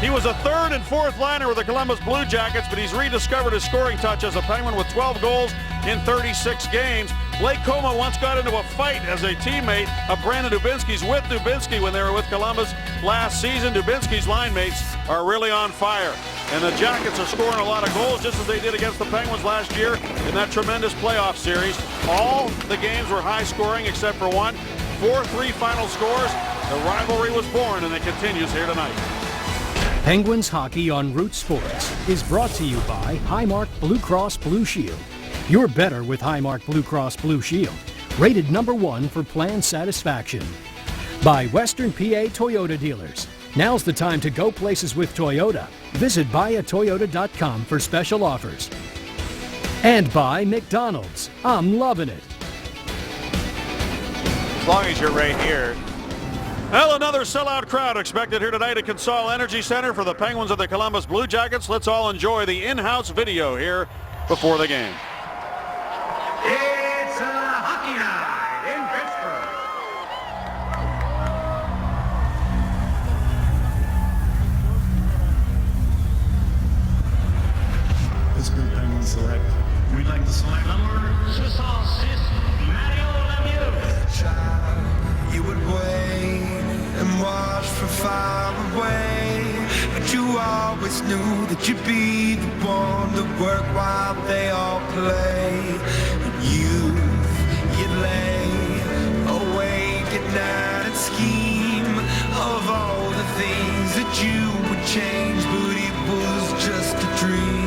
He was a third and fourth liner with the Columbus Blue Jackets, but he's rediscovered his scoring touch as a Penguin with 12 goals in 36 games. Blake Comeau once got into a fight as a teammate of Brandon Dubinsky's with Dubinsky when they were with Columbus last season. Dubinsky's line mates are really on fire. And the Jackets are scoring a lot of goals just as they did against the Penguins last year in that tremendous playoff series. All the games were high scoring except for one. 4-3 final scores. The rivalry was born and it continues here tonight. Penguins Hockey on Root Sports is brought to you by Highmark Blue Cross Blue Shield. You're better with Highmark Blue Cross Blue Shield, rated #1 for plan satisfaction. By Western PA Toyota Dealers. Now's the time to go places with Toyota. Visit buyatoyota.com for special offers. And by McDonald's. I'm loving it. As long as you're right here. Well, another sellout crowd expected here tonight at Consol Energy Center for the Penguins of the Columbus Blue Jackets. Let's all enjoy the in-house video here before the game. It's a hockey night in Pittsburgh. Pittsburgh Penguins select. We'd like to select number 66, Mario Lemieux. You would wait and watch from far away, but you always knew that you'd be the one to work while they all play. And you'd lay awake at night and scheme of all the things that you would change, but it was just a dream.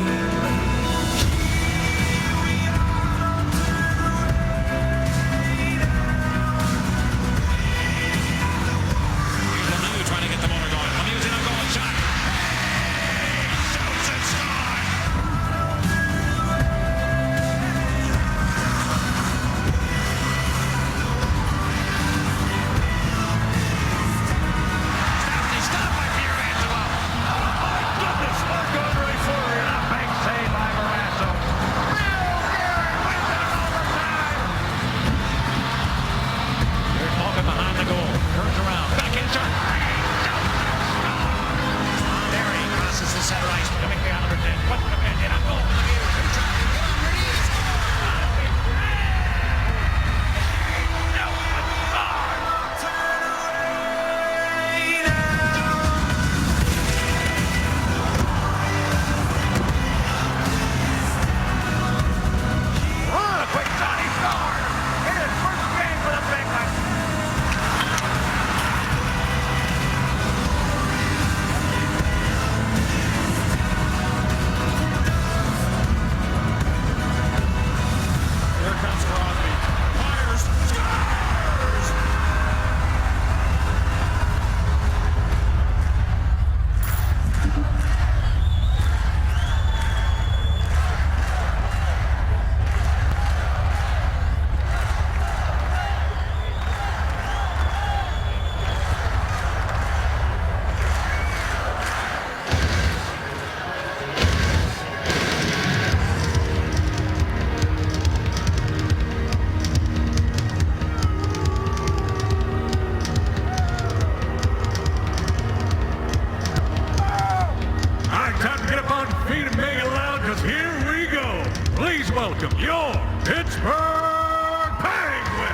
Welcome your Pittsburgh Penguins.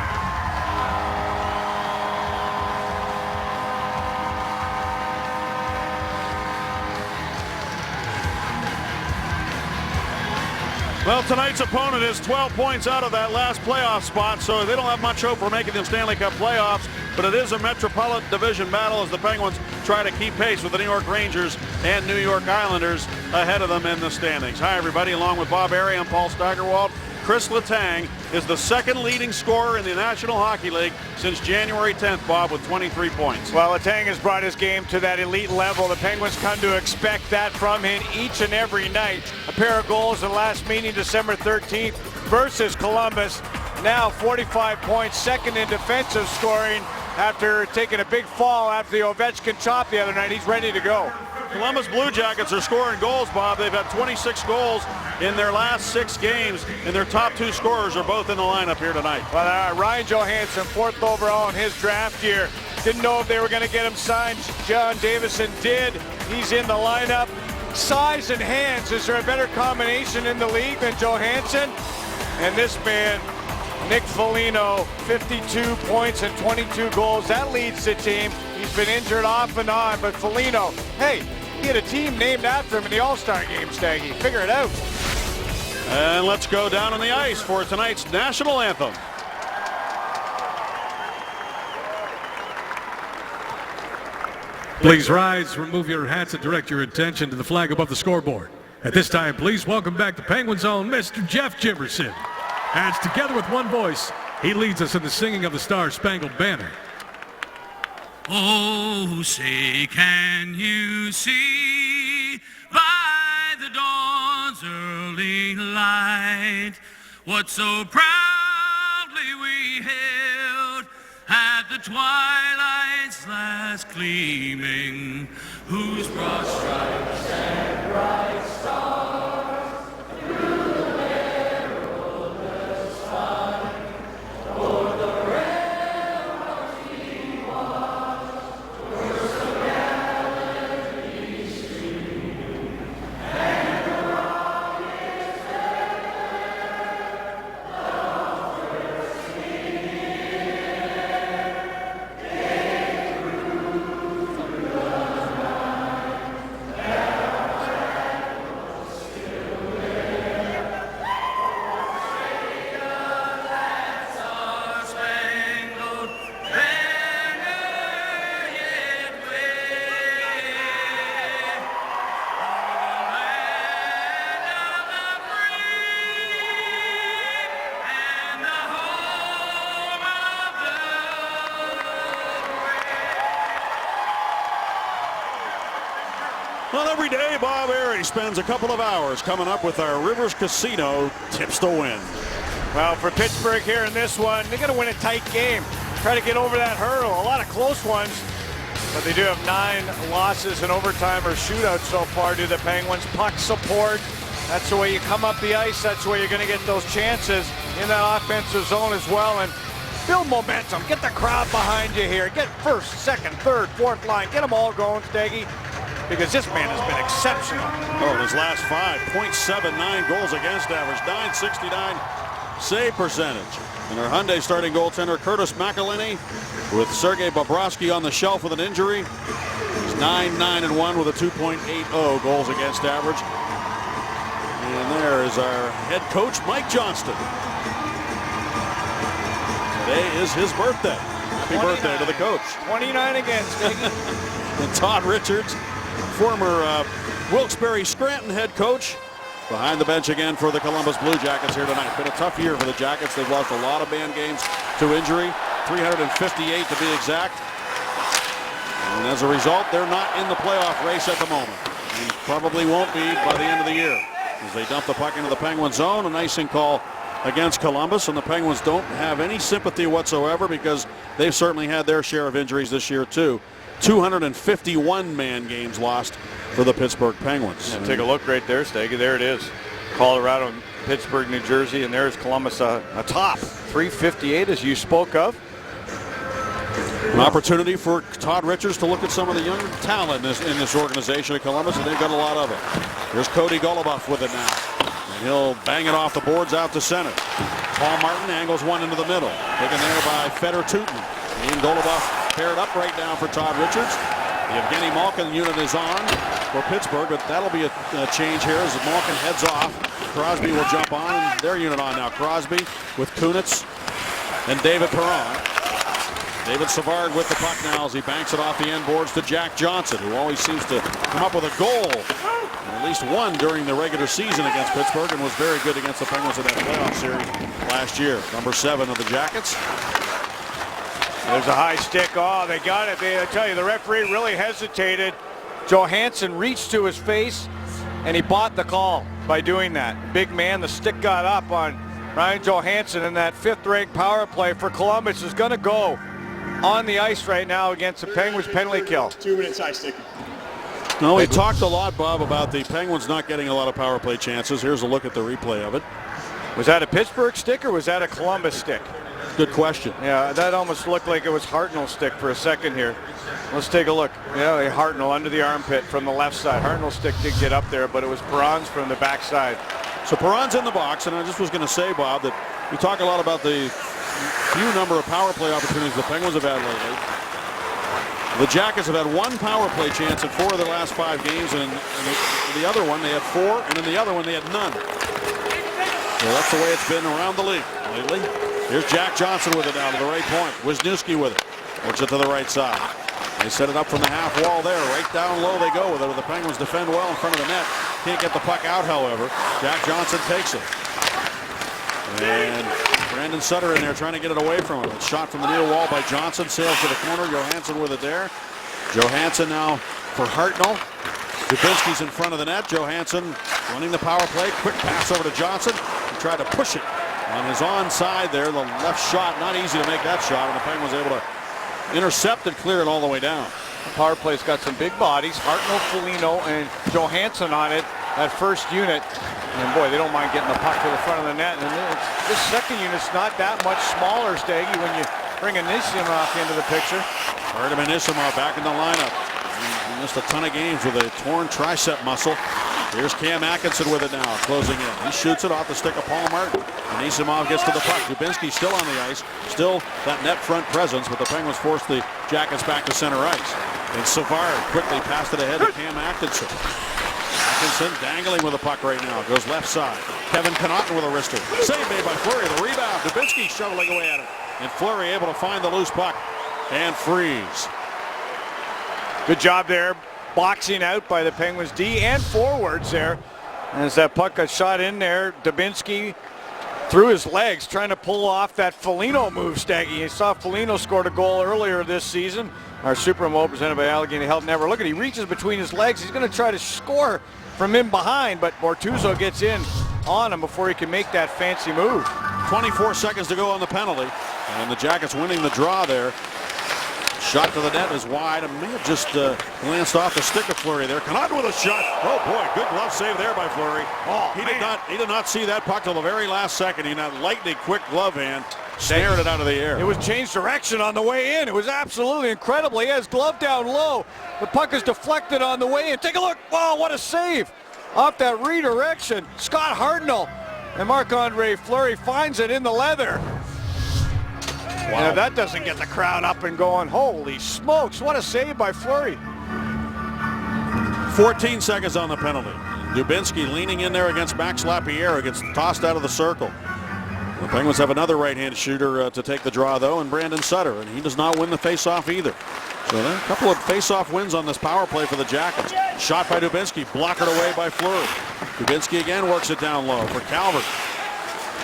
Well, tonight's opponent is 12 points out of that last playoff spot, so they don't have much hope for making the Stanley Cup playoffs, but it is a Metropolitan Division battle as the Penguins try to keep pace with the New York Rangers and New York Islanders ahead of them in the standings. Hi, everybody. Along with Bob Airy, I'm Paul Steigerwald. Chris Letang is the second leading scorer in the National Hockey League since January 10th, Bob, with 23 points. Well, Letang has brought his game to that elite level. The Penguins come to expect that from him each and every night. A pair of goals in the last meeting, December 13th, versus Columbus. Now 45 points, second in defensive scoring after taking a big fall after the Ovechkin chop the other night. He's ready to go. Columbus Blue Jackets are scoring goals, Bob. They've had 26 goals in their last 6 games, and their top 2 scorers are both in the lineup here tonight. Well, Ryan Johansson, 4th overall in his draft year. Didn't know if they were going to get him signed. John Davison did. He's in the lineup. Size and hands. Is there a better combination in the league than Johansson? And this man, Nick Foligno, 52 points and 22 goals. That leads the team. He's been injured off and on, but Foligno, hey, he had a team named after him in the All-Star game, Staggy. Figure it out. And let's go down on the ice for tonight's national anthem. Please rise, remove your hats, and direct your attention to the flag above the scoreboard. At this time, please welcome back the Penguins' own Mr. Jeff Jimerson. As together with one voice, he leads us in the singing of the Star-Spangled Banner. Oh, say can you see by the dawn's early light what so proudly we hailed at the twilight's last gleaming, whose broad stripes and bright stars through the perilous fight o'er the ramparts he watched, were so gallantly streaming, and the rockets there, the first in the air, they flew through the night, and our flag was still there. Forsake us that star-spangled banner yet wave, o'er the land of the free and the home of the Well, every day, Bob Airy spends a couple of hours coming up with our Rivers Casino tips to win. Well, for Pittsburgh here in this one, they're going to win a tight game. Try to get over that hurdle. A lot of close ones, but they do have 9 losses in overtime or shootouts so far to the Penguins. Puck support. That's the way you come up the ice. That's the way you're going to get those chances in that offensive zone as well. And build momentum. Get the crowd behind you here. Get first, second, third, fourth line. Get them all going, Staggy, because this man has been exceptional. Oh, in his last 5, .79 goals against average, .969 save percentage. And our Hyundai starting goaltender, Curtis McElhinney, with Sergei Bobrovsky on the shelf with an injury. He's 9-9-1 with a 2.80 goals against average. And there is our head coach, Mike Johnston. Today is his birthday. Happy birthday to the coach. 29 again, Staggy. And Todd Richards, former Wilkes-Barre Scranton head coach, behind the bench again for the Columbus Blue Jackets here tonight. Been a tough year for the Jackets. They've lost a lot of man games to injury, 358 to be exact. And as a result, they're not in the playoff race at the moment. And probably won't be by the end of the year. As they dump the puck into the Penguin zone, an icing call against Columbus, and the Penguins don't have any sympathy whatsoever because they've certainly had their share of injuries this year too. 251 man games lost for the Pittsburgh Penguins. Yeah, take a look right there, Staggy. There it is. Colorado, Pittsburgh, New Jersey, and there's Columbus atop. 358 as you spoke of. An opportunity for Todd Richards to look at some of the younger talent in this organization at Columbus, and they've got a lot of it. Here's Cody Goluboff with it now. And he'll bang it off the boards out to center. Paul Martin angles one into the middle. Taken there by Fedor Tutin. And Goluboff paired up right now for Todd Richards. The Evgeny Malkin unit is on for Pittsburgh, but that'll be a change here as Malkin heads off. Crosby will jump on, and their unit on now. Crosby with Kunitz and David Perron. David Savard with the puck now as he banks it off the end boards to Jack Johnson, who always seems to come up with a goal, at least one during the regular season against Pittsburgh, and was very good against the Penguins in that playoff series last year. Number 7 of the Jackets. There's a high stick. Oh, they got it. I tell you, the referee really hesitated. Johansson reached to his face, and he bought the call by doing that. Big man, the stick got up on Ryan Johansson, and that 5th-ranked power play for Columbus is going to go on the ice right now against the Penguins penalty kill. 2 minutes high stick. No, we talked a lot, Bob, about the Penguins not getting a lot of power play chances. Here's a look at the replay of it. Was that a Pittsburgh stick or was that a Columbus stick? Good question. Yeah, that almost looked like it was Hartnell's stick for a second here. Let's take a look. Yeah, Hartnell under the armpit from the left side. Hartnell's stick did get up there, but it was Perron's from the backside. So Perron's in the box, and I just was going to say, Bob, that we talk a lot about the few number of power play opportunities the Penguins have had lately. The Jackets have had one power play chance in 4 of their last 5 games, and in the other one they had 4, and in the other one they had none. So that's the way it's been around the league lately. Here's Jack Johnson with it down to the right point. Wisniewski with it. Works it to the right side. They set it up from the half wall there. Right down low they go with it. The Penguins defend well in front of the net. Can't get the puck out, however. Jack Johnson takes it. And Brandon Sutter in there trying to get it away from him. A shot from the near wall by Johnson. Sails to the corner. Johansson with it there. Johansson now for Hartnell. Dubinsky's in front of the net. Johansson running the power play. Quick pass over to Johnson. He tried to push it on his onside there. The left shot, not easy to make that shot. And the Penguins able to intercept and clear it all the way down. The power play's got some big bodies. Hartnell, Foligno, and Johansson on it. That first unit. And boy, they don't mind getting the puck to the front of the net. And this second unit's not that much smaller, Staggy, when you bring Anisimov into the picture. Artem Anisimov back in the lineup. He missed a ton of games with a torn tricep muscle. Here's Cam Atkinson with it now, closing in. He shoots it off the stick of Paul Martin. Anisimov gets to the puck. Dubinsky still on the ice. Still that net front presence, but the Penguins force the Jackets back to center ice. And Savard quickly passed it ahead to Cam Atkinson. Atkinson dangling with the puck right now. Goes left side. Kevin Connaughton with a wrister. Save made by Fleury. The rebound. Dubinsky shoveling away at it. And Fleury able to find the loose puck and freeze. Good job there. Boxing out by the Penguins D and forwards there. As that puck got shot in there, Dubinsky through his legs trying to pull off that Foligno move, Staggy. You saw Foligno scored a goal earlier this season. Our Super Bowl presented by Allegheny Health Network. Look at, he reaches between his legs. He's going to try to score from in behind, but Bortuzzo gets in on him before he can make that fancy move. 24 seconds to go on the penalty, and the Jackets winning the draw there. Shot to the net is wide. It may have just glanced off the stick of Fleury there. Connaughton with a shot. Oh boy, good glove save there by Fleury. Oh, he did not see that puck till the very last second. He had lightning quick glove hand, snared it out of the air. It was changed direction on the way in. It was absolutely incredible. He has glove down low. The puck is deflected on the way in. Take a look. Wow, what a save. Off that redirection. Scott Hartnell and Marc-Andre Fleury finds it in the leather. Wow. And if that doesn't get the crowd up and going, holy smokes, what a save by Fleury. 14 seconds on the penalty. Dubinsky leaning in there against Max Lapierre, gets tossed out of the circle. The Penguins have another right-handed shooter to take the draw, though, and Brandon Sutter, and he does not win the face-off either. So a couple of face-off wins on this power play for the Jackets. Shot by Dubinsky, blocked away by Fleury. Dubinsky again works it down low for Calvert.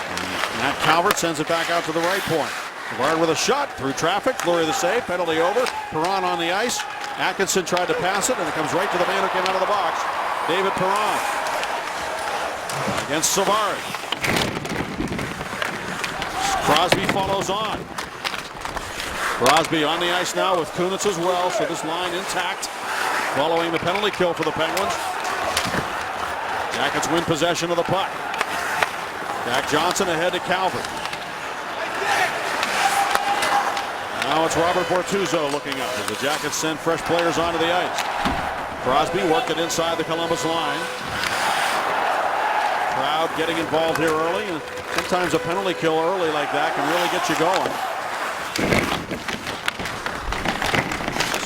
And Matt Calvert sends it back out to the right point. Savard with a shot through traffic. Fleury the save. Penalty over. Perron on the ice. Atkinson tried to pass it, and it comes right to the man who came out of the box. David Perron against Savard. Crosby follows on. Crosby on the ice now with Kunitz as well, so this line intact following the penalty kill for the Penguins. Jackets win possession of the puck. Jack Johnson ahead to Calvert. Now it's Robert Bortuzzo looking up as the Jackets send fresh players onto the ice. Crosby worked it inside the Columbus line. Crowd getting involved here early, and sometimes a penalty kill early like that can really get you going.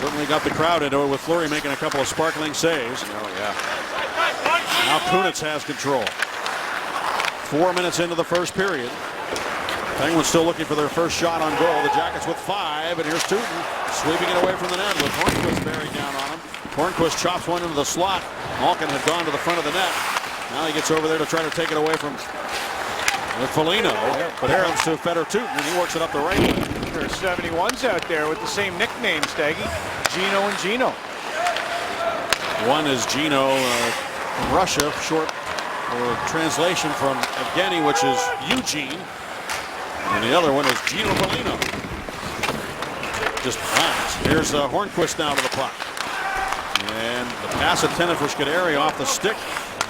Certainly got the crowd into it with Fleury making a couple of sparkling saves. Oh, yeah. Now Kunitz has control. 4 minutes into the first period. Penguins still looking for their first shot on goal. The Jackets with 5, and here's Tootin sweeping it away from the net with Hornquist bearing down on him. Hornquist chops one into the slot. Malkin had gone to the front of the net. Now he gets over there to try to take it away from Foligno, but here comes to Fedor Tootin, and he works it up the right way. There's 71s out there with the same nickname, Staggy. Gino and Gino. One is Gino from Russia, short or translation from Evgeny, which is Eugene. And the other one is Gino Foligno. Just nice. Here's Hornquist now to the puck. And the pass intended for Scuderi off the stick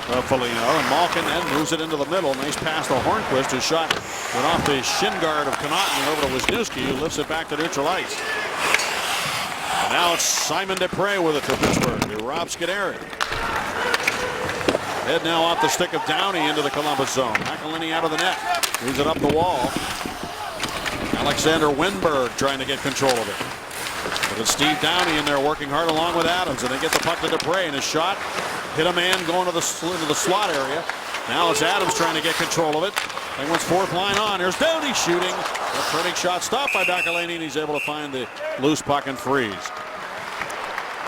Foligno, and Malkin then moves it into the middle. Nice pass to Hornquist, whose shot went off the shin guard of Connaughton and over to Wisniewski, who lifts it back to neutral ice. And now it's Simon Desprez with it for Pittsburgh. To Rob Scuderi. Head now off the stick of Downey into the Columbus zone. McElhinney out of the net. Moves it up the wall. Alexander Winberg trying to get control of it. But it's Steve Downey in there working hard along with Adams, and they get the puck to Desprez, and his shot hit a man going into the slot area. Now it's Adams trying to get control of it. Penguins fourth line on. Here's Downey shooting. A turning shot stopped by Doccalani, and he's able to find the loose puck and freeze.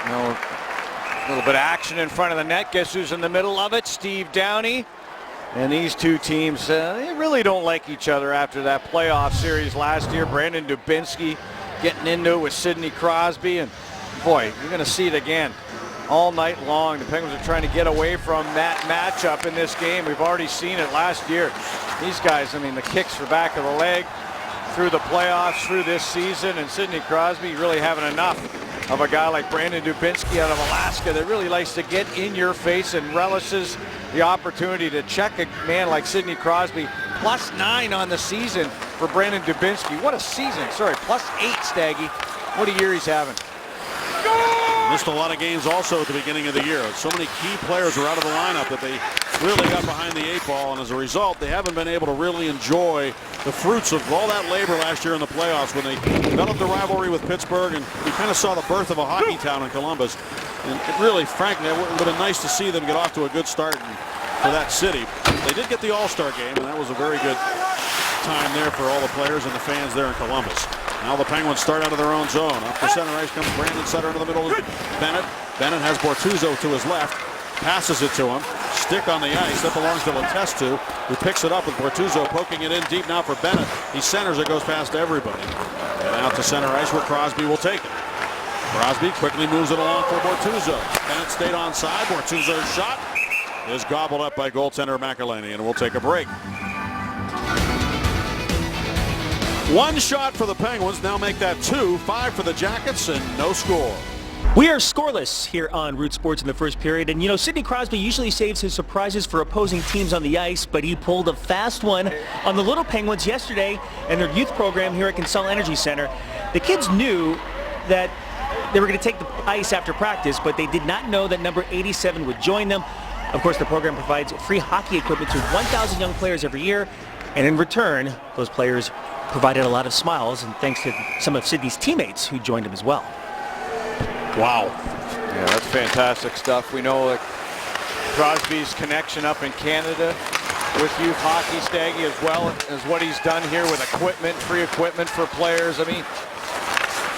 A little bit of action in front of the net. Guess who's in the middle of it? Steve Downey. And these two teams, they really don't like each other after that playoff series last year. Brandon Dubinsky getting into it with Sidney Crosby. And boy, you're going to see it again all night long. The Penguins are trying to get away from that matchup in this game. We've already seen it last year. These guys, I mean, the kicks for back of the leg through the playoffs, through this season. And Sidney Crosby really having enough of a guy like Brandon Dubinsky out of Alaska that really likes to get in your face and relishes the opportunity to check a man like Sidney Crosby. +9 on the season for Brandon Dubinsky. What a season. Sorry, +8, Staggy. What a year he's having. Missed a lot of games also at the beginning of the year. So many key players were out of the lineup that they really got behind the 8 ball, and as a result, they haven't been able to really enjoy the fruits of all that labor last year in the playoffs when they developed the rivalry with Pittsburgh, and we kind of saw the birth of a hockey town in Columbus. And it really, frankly, it would have been nice to see them get off to a good start for that city. They did get the All-Star game, and that was a very good time there for all the players and the fans there in Columbus. Now the Penguins start out of their own zone. Up the center ice comes Brandon Sutter into the middle. Bennett. Bennett has Bortuzzo to his left. Passes it to him. Stick on the ice. That belongs to Letestu, who picks it up with Bortuzzo poking it in deep now for Bennett. He centers it, goes past everybody. And out to center ice where Crosby will take it. Crosby quickly moves it along for Bortuzzo. Bennett stayed onside. Bortuzzo's shot is gobbled up by goaltender McElhinney, and we'll take a break. One shot for the Penguins, now make that 2, 5 for the Jackets, and no score. We are scoreless here on Root Sports in the first period, and you know, Sidney Crosby usually saves his surprises for opposing teams on the ice, but he pulled a fast one on the Little Penguins yesterday in their youth program here at Consol Energy Center. The kids knew that they were going to take the ice after practice, but they did not know that number 87 would join them. Of course, the program provides free hockey equipment to 1,000 young players every year, and in return, those players provided a lot of smiles, and thanks to some of Sidney's teammates who joined him as well. Wow. Yeah, that's fantastic stuff. We know Crosby's connection up in Canada with youth hockey, Staggy, as well as what he's done here with equipment, free equipment for players. I mean,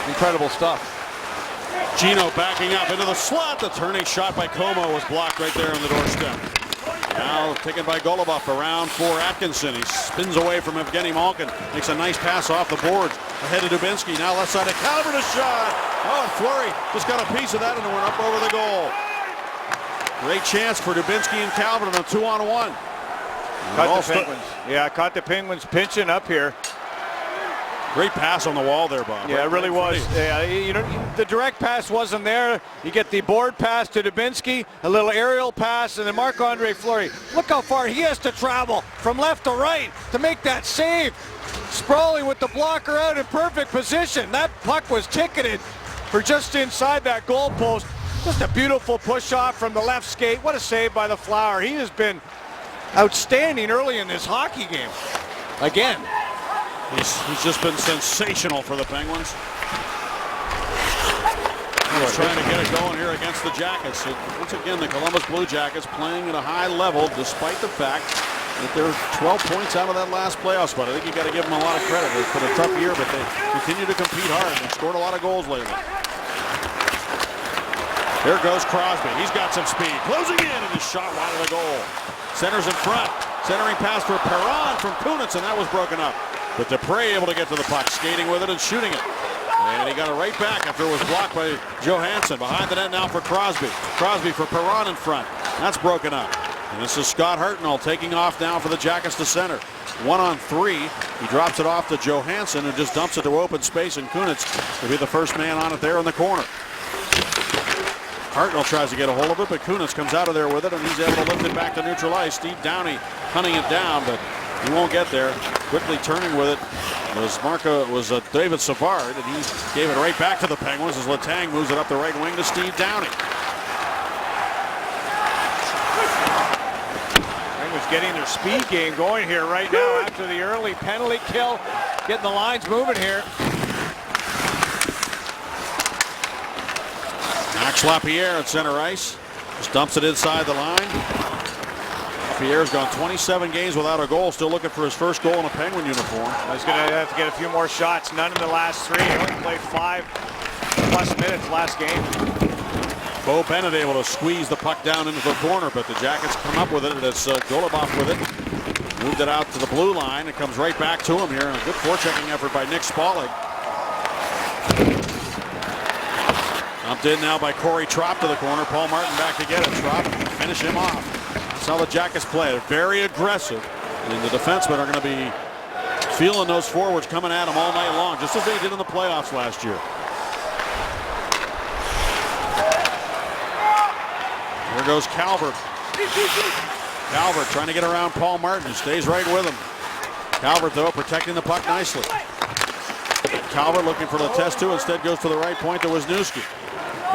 incredible stuff. Gino backing up into the slot. The turning shot by Como was blocked right there on the doorstep. Now taken by Golubov around for Atkinson. He spins away from Evgeny Malkin. Makes a nice pass off the boards. Ahead to Dubinsky. Now left side of Calvert, a shot. Oh, and Fleury just got a piece of that and it went up over the goal. Great chance for Dubinsky and Calvert on a 2-on-1. Caught the Penguins pinching up here. Great pass on the wall there, Bob. Yeah, it really was. Yeah, you know, the direct pass wasn't there. You get the board pass to Dubinsky, a little aerial pass, and then Marc-Andre Fleury. Look how far he has to travel from left to right to make that save. Sprawling with the blocker out in perfect position. That puck was ticketed for just inside that goal post. Just a beautiful push off from the left skate. What a save by the Flower. He has been outstanding early in this hockey game. Again. He's just been sensational for the Penguins. He's trying to get it going here against the Jackets. Once again, the Columbus Blue Jackets playing at a high level despite the fact that they're 12 points out of that last playoff spot. I think you got to give them a lot of credit. It's been a tough year, but they continue to compete hard. They've scored a lot of goals lately. There goes Crosby. He's got some speed. Closing in, and he's shot wide of the goal. Centers in front. Centering pass for Perron from Kunitz, and that was broken up. But Desprez able to get to the puck, skating with it and shooting it. And he got it right back after it was blocked by Johansson. Behind the net now for Crosby. Crosby for Perron in front. That's broken up. And this is Scott Hartnell taking off now for the Jackets to center. 1-on-3. He drops it off to Johansson and just dumps it to open space, and Kunitz will be the first man on it there in the corner. Hartnell tries to get a hold of it, but Kunitz comes out of there with it, and he's able to lift it back to neutral ice. Steve Downey hunting it down, but he won't get there. Quickly turning with it was David Savard, and he gave it right back to the Penguins as Letang moves it up the right wing to Steve Downey. Penguins getting their speed game going here right now after the early penalty kill. Getting the lines moving here. Max Lapierre at center ice. Just dumps it inside the line. Lapierre's gone 27 games without a goal. Still looking for his first goal in a Penguin uniform. He's going to have to get a few more shots. None in the last 3. He only played 5+ minutes last game. Bo Bennett able to squeeze the puck down into the corner, but the Jackets come up with it. It's Golubov with it. Moved it out to the blue line. It comes right back to him here. A good forechecking effort by Nick Spaulding. Dumped in now by Corey Trop to the corner. Paul Martin back to get it. Trop finish him off. That's how the Jackets play. They're very aggressive. And the defensemen are going to be feeling those forwards coming at them all night long, just as they did in the playoffs last year. Here goes Calvert. Calvert trying to get around Paul Martin. Stays right with him. Calvert, though, protecting the puck nicely. Calvert looking for Letestu. Instead goes to the right point to Wisniewski.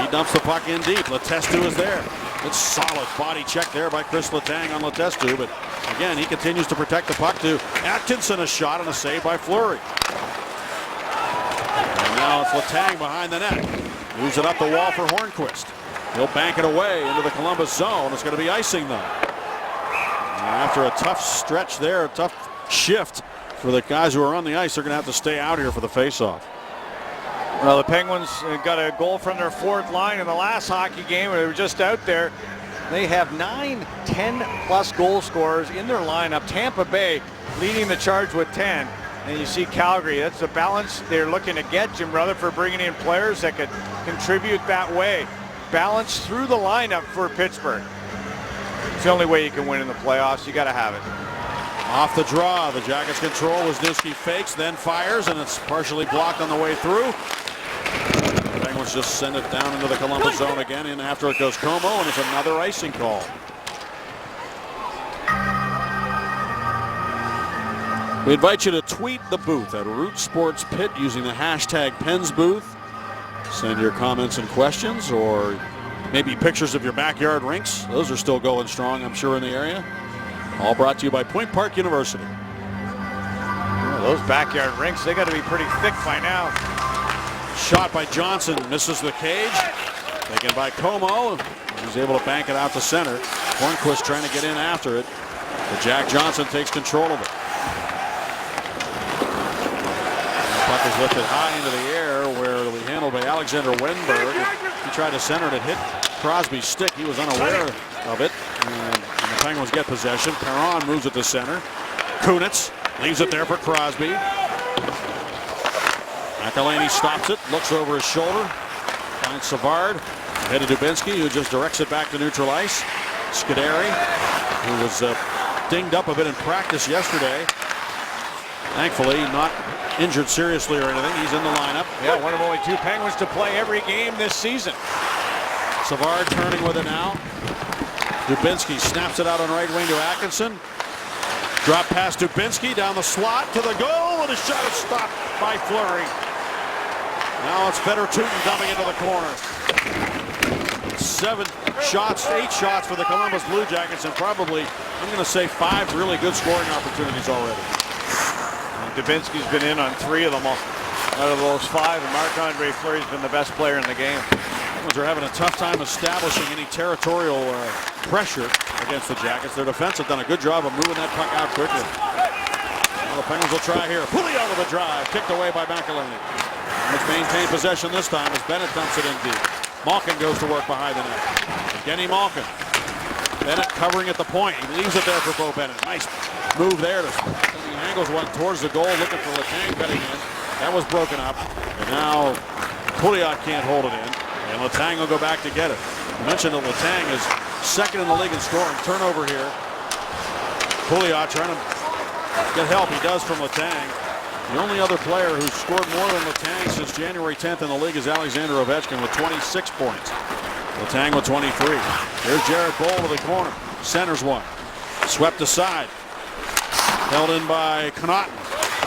He dumps the puck in deep. Letestu is there. Good solid body check there by Chris Letang on Letestu. But again, he continues to protect the puck to Atkinson. A shot and a save by Fleury. And now it's Letang behind the net. Moves it up the wall for Hornquist. He'll bank it away into the Columbus zone. It's going to be icing though. And after a tough stretch there, a tough shift for the guys who are on the ice, they're going to have to stay out here for the faceoff. Well, the Penguins got a goal from their fourth line in the last hockey game. They were just out there. They have 9 10+ goal scorers in their lineup. Tampa Bay leading the charge with 10. And you see Calgary. That's the balance they're looking to get. Jim Rutherford bringing in players that could contribute that way. Balance through the lineup for Pittsburgh. It's the only way you can win in the playoffs. You got to have it. Off the draw, the Jackets control. Wisniewski fakes, then fires, and it's partially blocked on the way through. The Penguins just send it down into the Columbus zone again, and after it goes Como, and it's another icing call. We invite you to tweet the booth at Root Sports Pit using the hashtag PensBooth. Send your comments and questions, or maybe pictures of your backyard rinks. Those are still going strong, I'm sure, in the area. All brought to you by Point Park University. Oh, those backyard rinks, they got to be pretty thick by now. Shot by Johnson, misses the cage. Taken by Como. He's able to bank it out to center. Hornquist trying to get in after it. But Jack Johnson takes control of it. The puck is lifted high into the air where it'll be handled by Alexander Wenberg. He tried to center it. It hit Crosby's stick. He was unaware of it. And the Penguins get possession. Perron moves it to center. Kunitz leaves it there for Crosby. McElhaney stops it, looks over his shoulder, finds Savard, ahead of Dubinsky, who just directs it back to neutral ice. Scuderi, who was dinged up a bit in practice yesterday. Thankfully, not injured seriously or anything. He's in the lineup. Yeah, one of only 2 Penguins to play every game this season. Savard turning with it now. Dubinsky snaps it out on right wing to Atkinson. Drop past Dubinsky down the slot to the goal, and his shot is stopped by Fleury. Now it's Fedor-Tutin dumping into the corner. 8 shots for the Columbus Blue Jackets, and probably, I'm going to say 5 really good scoring opportunities already. Dubinsky's been in on 3 of them out of those 5, and Marc-Andre Fleury's been the best player in the game. Penguins are having a tough time establishing any territorial pressure against the Jackets. Their defense have done a good job of moving that puck out quickly. Well, the Penguins will try here. Pouliot with a drive, kicked away by McElhaney. Let's maintain possession this time as Bennett dumps it in deep. Malkin goes to work behind the net. Evgeny Malkin. Bennett covering at the point. He leaves it there for Bo Bennett. Nice move there. He angles one towards the goal, looking for Letang cutting in. That was broken up. And now Pouliot can't hold it in. And Letang will go back to get it. I mentioned that Letang is second in the league in scoring. Turnover here. Pouliot trying to get help. He does from Letang. The only other player who's scored more than Letang since January 10th in the league is Alexander Ovechkin with 26 points. Letang with 23. Here's Jared Boll to the corner. Centers one. Swept aside. Held in by Connaughton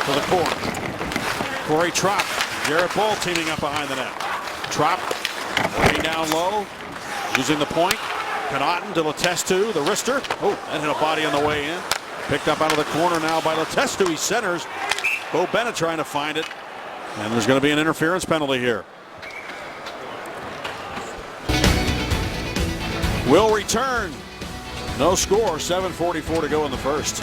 to the corner. Corey Trop. Jared Boll teaming up behind the net. Trop way down low. Using the point. Connaughton to Letestu, the wrister. Oh, that hit a body on the way in. Picked up out of the corner now by Letestu. He centers. Bo Bennett trying to find it. And there's going to be an interference penalty here. Will return. No score. 7:44 to go in the first.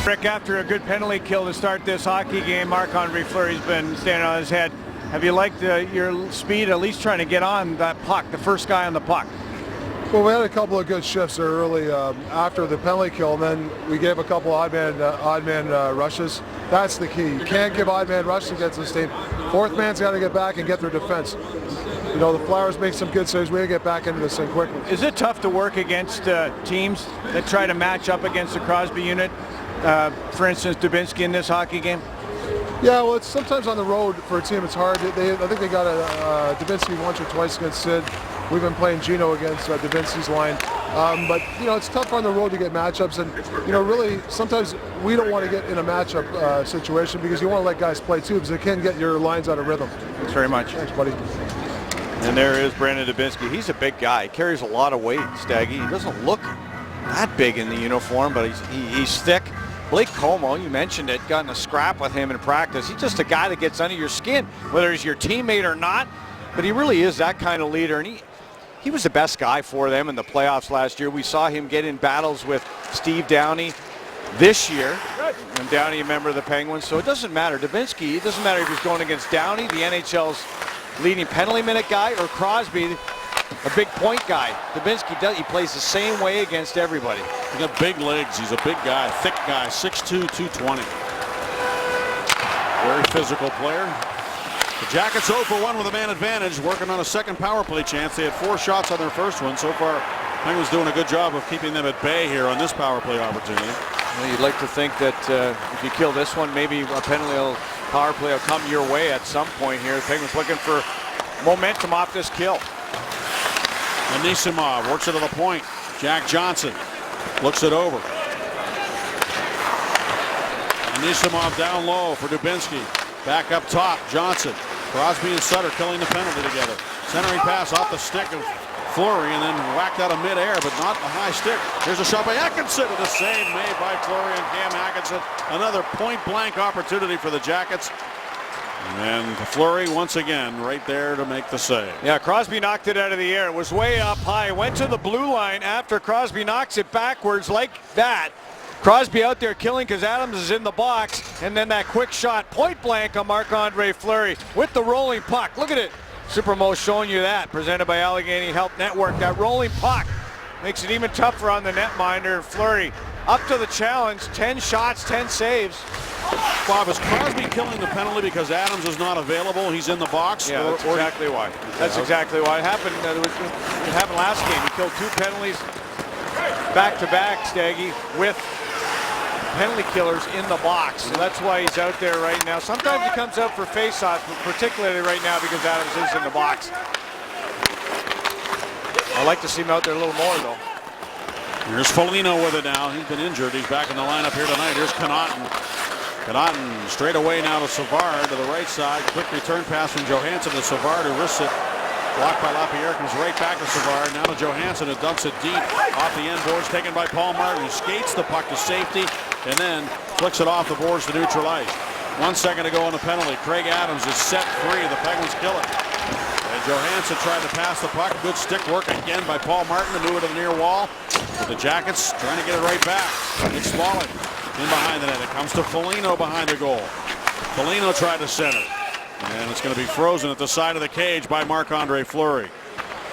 Rick, after a good penalty kill to start this hockey game, Marc-Andre Fleury's been standing on his head. Have you liked your speed, at least trying to get on that puck, the first guy on the puck? Well, we had a couple of good shifts there early after the penalty kill, and then we gave a couple odd man rushes. That's the key. You can't give odd man rushes against this team. Fourth man's got to get back and get their defense. You know, the Flyers make some good saves. We got to get back into this thing quickly. Is it tough to work against teams that try to match up against the Crosby unit? For instance, Dubinsky in this hockey game? Yeah, well, it's sometimes on the road for a team it's hard. I think they got a Dubinsky once or twice against Sid. We've been playing Gino against Dubinsky's line. But, you know, it's tough on the road to get matchups. And, you know, really, sometimes we don't want to get in a matchup situation because you want to let guys play, too, because it can get your lines out of rhythm. Thanks very much. Thanks, buddy. And there is Brandon Dubinsky. He's a big guy. He carries a lot of weight, Staggy. He doesn't look that big in the uniform, but he's thick. Blake Como, you mentioned it, got in a scrap with him in practice. He's just a guy that gets under your skin, whether he's your teammate or not. But he really is that kind of leader. And he was the best guy for them in the playoffs last year. We saw him get in battles with Steve Downey this year. And Downey, a member of the Penguins. So it doesn't matter. Dubinsky, it doesn't matter if he's going against Downey, the NHL's leading penalty minute guy, or Crosby, a big point guy. Dubinsky he plays the same way against everybody. He's got big legs. He's a big guy, thick guy, 6'2", 220. Very physical player. The Jackets 0 for 1 with a man advantage, working on a second power play chance. They had 4 shots on their first one. So far, Penguins doing a good job of keeping them at bay here on this power play opportunity. Well, you'd like to think that if you kill this one, maybe a power play will come your way at some point here. The Penguins looking for momentum off this kill. Anisimov works it to the point. Jack Johnson looks it over. Anisimov down low for Dubinsky. Back up top, Johnson. Crosby and Sutter killing the penalty together. Centering pass off the stick of Fleury and then whacked out of midair, but not a high stick. Here's a shot by Atkinson and a save made by Fleury and Cam Atkinson. Another point-blank opportunity for the Jackets. And Fleury once again right there to make the save. Yeah, Crosby knocked it out of the air. It was way up high. Went to the blue line after Crosby knocks it backwards like that. Crosby out there killing because Adams is in the box. And then that quick shot, point blank on Marc-Andre Fleury with the rolling puck. Look at it. Supermo showing you that. Presented by Allegheny Health Network. That rolling puck makes it even tougher on the netminder. Fleury up to the challenge. 10 shots, 10 saves. Bob, is Crosby killing the penalty because Adams is not available? He's in the box? Yeah, that's exactly why. That's exactly why. It happened last game. He killed 2 penalties back-to-back, Staggy, with penalty killers in the box. So that's why he's out there right now. Sometimes he comes out for face-offs, but particularly right now because Adams is in the box. I'd like to see him out there a little more, though. Here's Foligno with it now. He's been injured. He's back in the lineup here tonight. Here's Connaughton. Connaughton straight away now to Savard to the right side. Quick return pass from Johansson to Savard, who wrists it. Blocked by Lapierre, comes right back to Savard. Now to Johansson, who dumps it deep off the end boards, taken by Paul Martin, who skates the puck to safety and then flicks it off the boards to neutral ice. 1 second to go on the penalty. Craig Adams is set free. The Penguins kill it. And Johansson tried to pass the puck. Good stick work again by Paul Martin to move it to the near wall. But the Jackets trying to get it right back. It's Smalling in behind the net. It comes to Foligno behind the goal. Foligno tried to center. And it's going to be frozen at the side of the cage by Marc-Andre Fleury.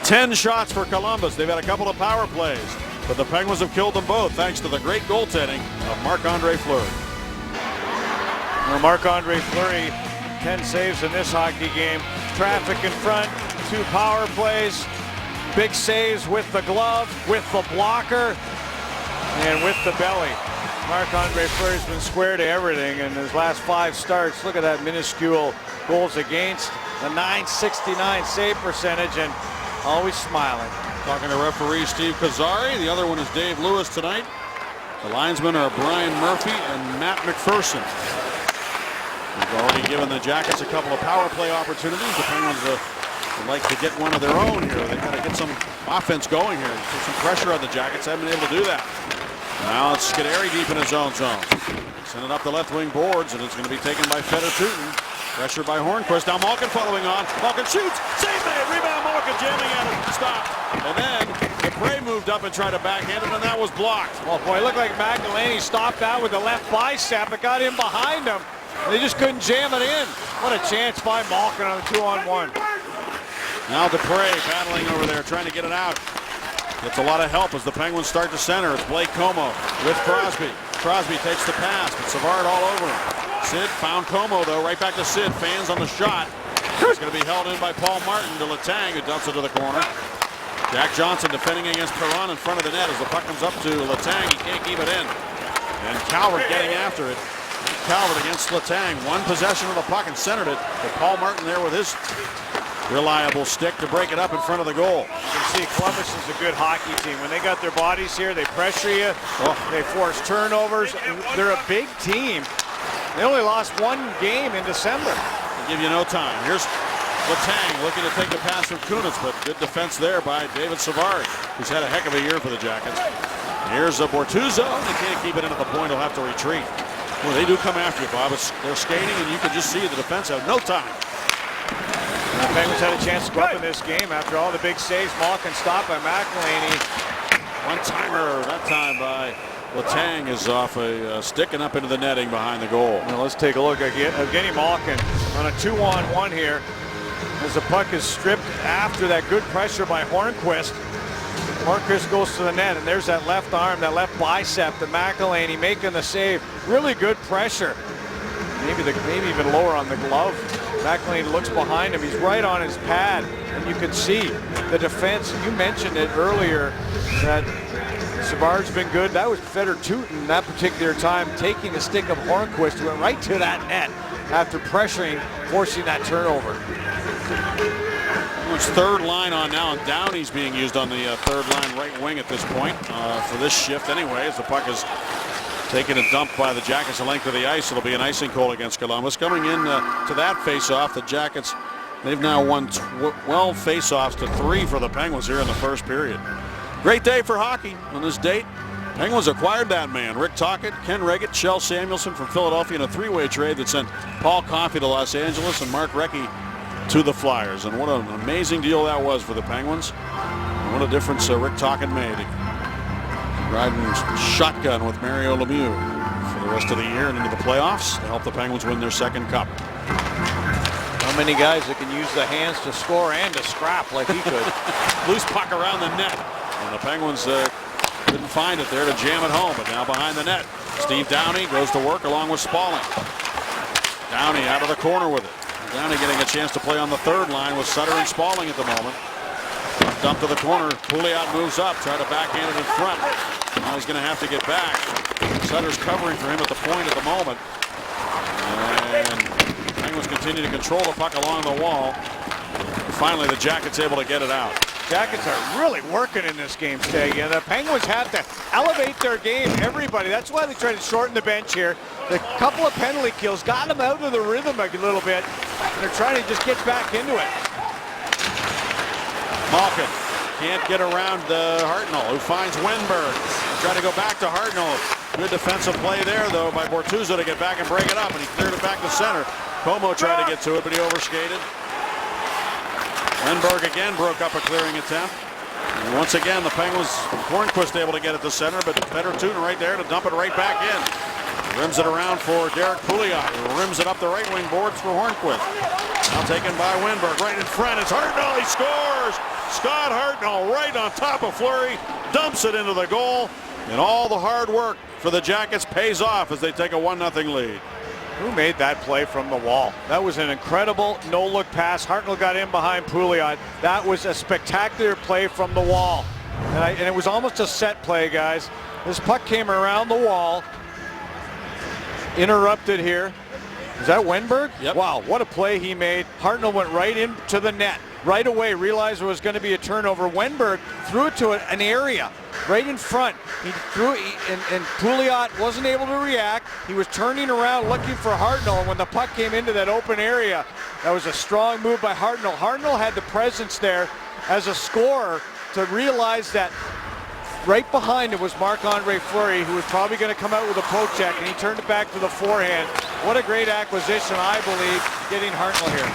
10 shots for Columbus. They've had a couple of power plays, but the Penguins have killed them both thanks to the great goaltending of Marc-Andre Fleury. Well, Marc-Andre Fleury, 10 saves in this hockey game. Traffic in front, 2 power plays, big saves with the glove, with the blocker, and with the belly. Marc-Andre Fleury's been square to everything in his last 5 starts. Look at that minuscule goals against, a .969 save percentage, and always smiling. Talking to referee Steve Kazari. The other one is Dave Lewis tonight. The linesmen are Brian Murphy and Matt McPherson. We've already given the Jackets a couple of power play opportunities. The Penguins would like to get one of their own here. They've got to get some offense going here. Put some pressure on the Jackets. Haven't been able to do that. Now it's Scuderi deep in his own zone. Send it up the left wing boards, and it's going to be taken by Fedor Tutin. Pressure by Hornquist. Now Malkin following on. Malkin shoots. Save made. Rebound. Malkin jamming at it. Stop. And then Dupre moved up and tried to backhand it, and that was blocked. Well, boy, it looked like McElhinney stopped that with the left bicep. It got in behind him. They just couldn't jam it in. What a chance by Malkin on the 2-on-1. Now Dupre battling over there, trying to get it out. Gets a lot of help as the Penguins start to center. It's Blake Como with Crosby. Crosby takes the pass, but Savard all over him. Sid found Como, though. Right back to Sid. Fans on the shot. It's going to be held in by Paul Martin to Letang, who dumps it to the corner. Jack Johnson defending against Perron in front of the net as the puck comes up to Letang. He can't keep it in. And Calvert getting after it. Calvert against Letang. One possession of the puck and centered it. But Paul Martin there with his reliable stick to break it up in front of the goal. You can see Columbus is a good hockey team. When they got their bodies here, they pressure you. They force turnovers. They're a big team. They only lost one game in December. They give you no time. Here's Letang looking to take the pass from Kunitz, but good defense there by David Savard, who's had a heck of a year for the Jackets. Here's a Bortuzzo. They can't keep it in at the point. He'll have to retreat. Well, they do come after you, Bob. They're skating, and you can just see the defense have no time. The Penguins had a chance to go up in this game after all the big saves. Malkin stopped by McElhinney. One-timer that time by Letang is off a stick and up into the netting behind the goal. Now let's take a look at Evgeny Malkin on a 2-on-1 here as the puck is stripped after that good pressure by Hornquist. Hornquist goes to the net, and there's that left arm, that left bicep, the McElhinney making the save. Really good pressure. Maybe even lower on the glove. McElhinney looks behind him. He's right on his pad, and you can see the defense. You mentioned it earlier that Savard's been good. That was Fedor Tutin that particular time, taking the stick of Hornquist, went right to that net after pressuring, forcing that turnover. It's third line on now, and Downey's being used on the third line right wing at this point for this shift anyway, as the puck is taken a dump by the Jackets the length of the ice. It'll be an icing call against Columbus. Coming in to that face-off, the Jackets, they've now won 12 face-offs to 3 for the Penguins here in the first period. Great day for hockey on this date. Penguins acquired that man, Rick Tocchet, Ken Reggett, Shel Samuelson from Philadelphia in a three-way trade that sent Paul Coffey to Los Angeles and Mark Recchi to the Flyers. And what an amazing deal that was for the Penguins. And what a difference Rick Tocchet made. Riding shotgun with Mario Lemieux for the rest of the year and into the playoffs to help the Penguins win their second cup. How many guys that can use the hands to score and to scrap like he could. Loose puck around the net. And the Penguins couldn't find it there to jam it home, but now behind the net. Steve Downey goes to work along with Spaulding. Downey out of the corner with it. Downey getting a chance to play on the third line with Sutter and Spaulding at the moment. Dump to the corner. Pouliot moves up, try to backhand it in front. Now he's going to have to get back. Sutter's covering for him at the point at the moment. And the Penguins continue to control the puck along the wall. And finally, the Jackets able to get it out. Jackets are really working in this game, Staggy. And the Penguins have to elevate their game, everybody. That's why they try to shorten the bench here. The couple of penalty kills got them out of the rhythm a little bit. And they're trying to just get back into it. Malkin can't get around Hartnell, who finds Wenberg. Trying to go back to Hartnell. Good defensive play there, though, by Bortuzzo to get back and break it up, and he cleared it back to center. Como tried to get to it, but he overskated. Wenberg again broke up a clearing attempt. And once again, the Penguins, Hornquist able to get it to center, but Fedor Tutin right there to dump it right back in. Rims it around for Derek Pouliot, who rims it up the right wing boards for Hornquist. Now taken by Wenberg, right in front. It's Hartnell, he scores! Scott Hartnell right on top of Fleury, dumps it into the goal, and all the hard work for the Jackets pays off as they take a 1-0 lead. Who made that play from the wall? That was an incredible no-look pass. Hartnell got in behind Pouliot. That was a spectacular play from the wall. And it was almost a set play, guys. This puck came around the wall. Interrupted here. Is that Wenberg? Yep. Wow, what a play he made. Hartnell went right into the net. right away realized there was going to be a turnover. Wenberg threw it to an area right in front. He threw it, and Pouliot wasn't able to react. He was turning around looking for Hartnell, and when the puck came into that open area, that was a strong move by Hartnell. Hartnell had the presence there as a scorer to realize that right behind him was Marc-Andre Fleury, who was probably going to come out with a poke check, and he turned it back to the forehand. What a great acquisition, I believe, getting Hartnell here.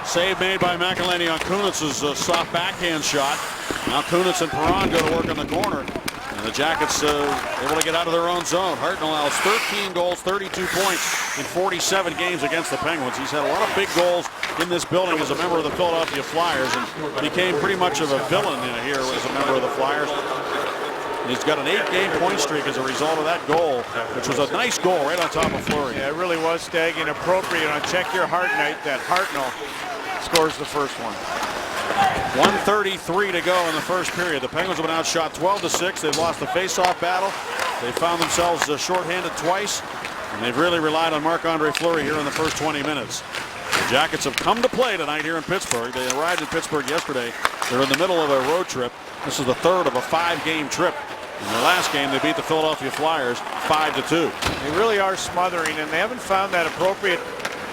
Save made by McElhinney on Kunitz's soft backhand shot. Now Kunitz and Perron go to work in the corner. And the Jackets able to get out of their own zone. Hartnell has 13 goals, 32 points in 47 games against the Penguins. He's had a lot of big goals in this building as a member of the Philadelphia Flyers and became pretty much of a villain here as a member of the Flyers. He's got an 8-game point streak as a result of that goal, which was a nice goal right on top of Fleury. Yeah, it really was, Stagg, and appropriate on Check Your Heart night that Hartnell scores the first one. 1:33 to go in the first period. The Penguins have been outshot 12-6. They've lost the face-off battle. They found themselves shorthanded twice, and they've really relied on Marc-Andre Fleury here in the first 20 minutes. The Jackets have come to play tonight here in Pittsburgh. They arrived in Pittsburgh yesterday. They're in the middle of a road trip. This is the third of a 5-game trip. In their last game, they beat the Philadelphia Flyers 5-2. They really are smothering, and they haven't found that appropriate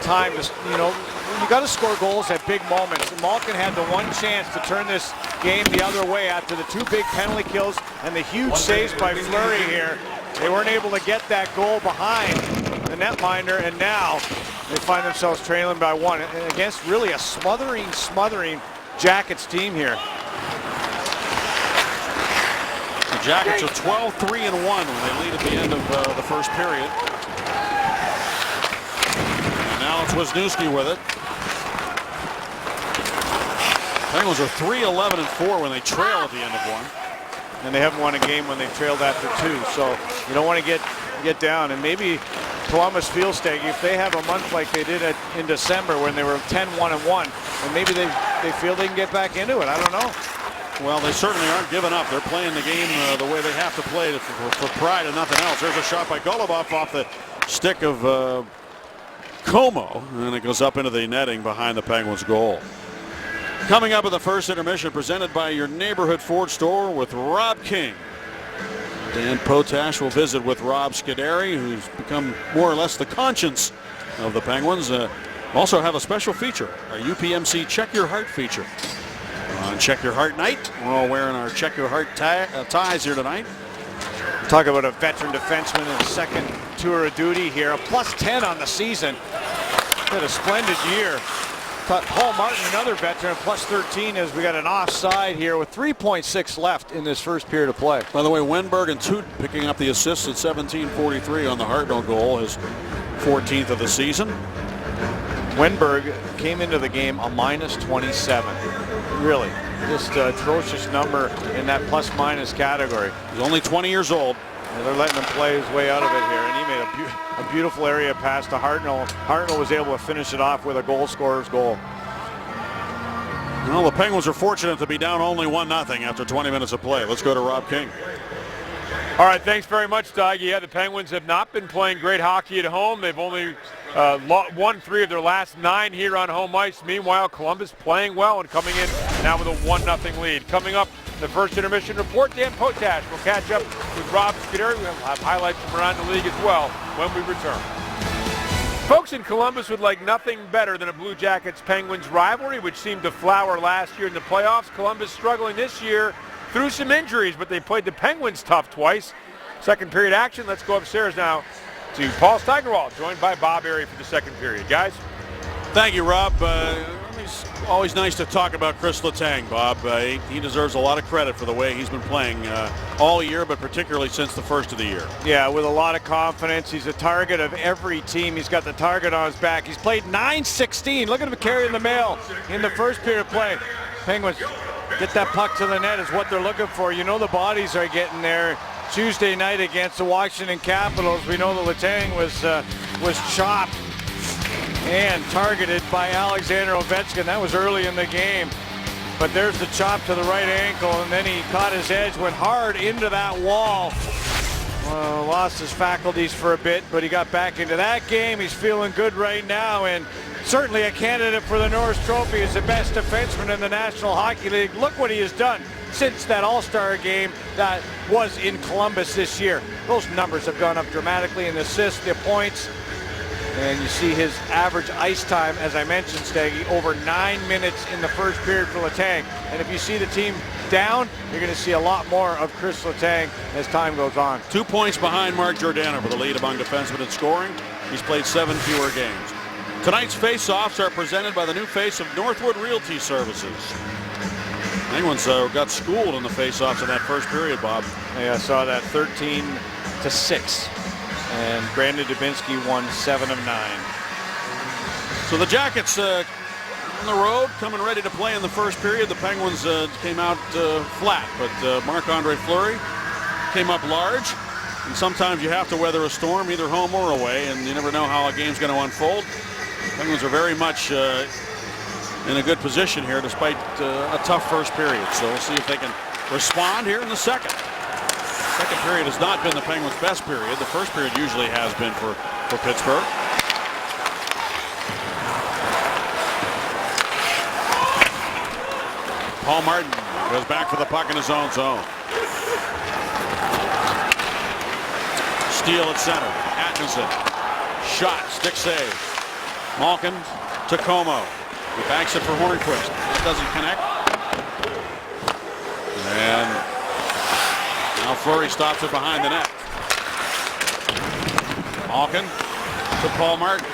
time to, you got to score goals at big moments. Malkin had the one chance to turn this game the other way after the 2 big penalty kills and the huge saves by Fleury here. They weren't able to get that goal behind the netminder, and now they find themselves trailing by 1 against really a smothering Jackets team here. The Jackets are 12-3-1 when they lead at the end of the first period. And now it's Wisniewski with it. Penguins are 3-11-4 when they trail at the end of one. And they haven't won a game when they trailed after 2, so you don't want to get down. And maybe Columbus feels, Staggy, if they have a month like they did in December when they were 10-1-1, and maybe they feel they can get back into it. I don't know. Well, they certainly aren't giving up. They're playing the game the way they have to play for pride and nothing else. There's a shot by Golubov off the stick of Como, and it goes up into the netting behind the Penguins' goal. Coming up at the first intermission, presented by your neighborhood Ford store with Rob King. Dan Potash will visit with Rob Scuderi, who's become more or less the conscience of the Penguins. Also have a special feature, our UPMC Check Your Heart feature. On Check Your Heart night, we're all wearing our Check Your Heart ties here tonight. Talk about a veteran defenseman in his second tour of duty here. A +10 on the season. Had a splendid year. Paul Martin, another veteran, +13 as we got an offside here with 3.6 left in this first period of play. By the way, Wenberg and Toot picking up the assists at 17:43 on the Hartnell goal, his 14th of the season. Wenberg came into the game a -27. Really, just atrocious number in that plus-minus category. He's only 20 years old. And they're letting him play his way out of it here, and he made a beautiful area pass to Hartnell. Hartnell was able to finish it off with a goal scorer's goal. Well, the Penguins are fortunate to be down only 1-0 after 20 minutes of play. Let's go to Rob King. All right, thanks very much, Doug. Yeah, the Penguins have not been playing great hockey at home. They've only won 3 of their last 9 here on home ice. Meanwhile, Columbus playing well and coming in now with a 1-0 lead. Coming up, the first intermission report, Dan Potash will catch up with Rob Scuderi. We'll have highlights from around the league as well when we return. Folks in Columbus would like nothing better than a Blue Jackets-Penguins rivalry, which seemed to flower last year in the playoffs. Columbus struggling this year through some injuries, but they played the Penguins tough twice. Second period action. Let's go upstairs now to Paul Steigerwald, joined by Bob Airey for the second period. Guys? Thank you, Rob. It's always nice to talk about Chris Letang, Bob. He deserves a lot of credit for the way he's been playing all year, but particularly since the first of the year. Yeah, with a lot of confidence. He's a target of every team. He's got the target on his back. He's played 9-16. Look at him carrying the mail in the first period of play. Penguins get that puck to the net is what they're looking for. You know the bodies are getting there. Tuesday night against the Washington Capitals, we know that Letang was chopped and targeted by Alexander Ovechkin. That was early in the game. But there's the chop to the right ankle, and then he caught his edge, went hard into that wall. Lost his faculties for a bit, but he got back into that game. He's feeling good right now, and certainly a candidate for the Norris Trophy as the best defenseman in the National Hockey League. Look what he has done since that All-Star game that was in Columbus this year. Those numbers have gone up dramatically in the assists, the points, and you see his average ice time, as I mentioned, Staggy, over 9 minutes in the first period for Letang. And if you see the team down, you're going to see a lot more of Chris Letang as time goes on. 2 points behind Mark Giordano for the lead among defensemen in scoring. He's played 7 fewer games. Tonight's face-offs are presented by the new face of Northwood Realty Services. Penguins got schooled in the face-offs in that first period, Bob. Yeah, I saw that 13-6. And Brandon Dubinsky won 7 of 9. So the Jackets on the road, coming ready to play in the first period. The Penguins came out flat, but Marc-Andre Fleury came up large. And sometimes you have to weather a storm, either home or away, and you never know how a game's going to unfold. Penguins are very much in a good position here, despite a tough first period. So we'll see if they can respond here in the second. Second period has not been the Penguins' best period. The first period usually has been for Pittsburgh. Paul Martin goes back for the puck in his own zone. Steele at center. Atkinson. Shot. Stick save. Malkin to Como. He backs it for Hornquist. That doesn't connect. And now Fleury stops it behind the net. Malkin to Paul Martin.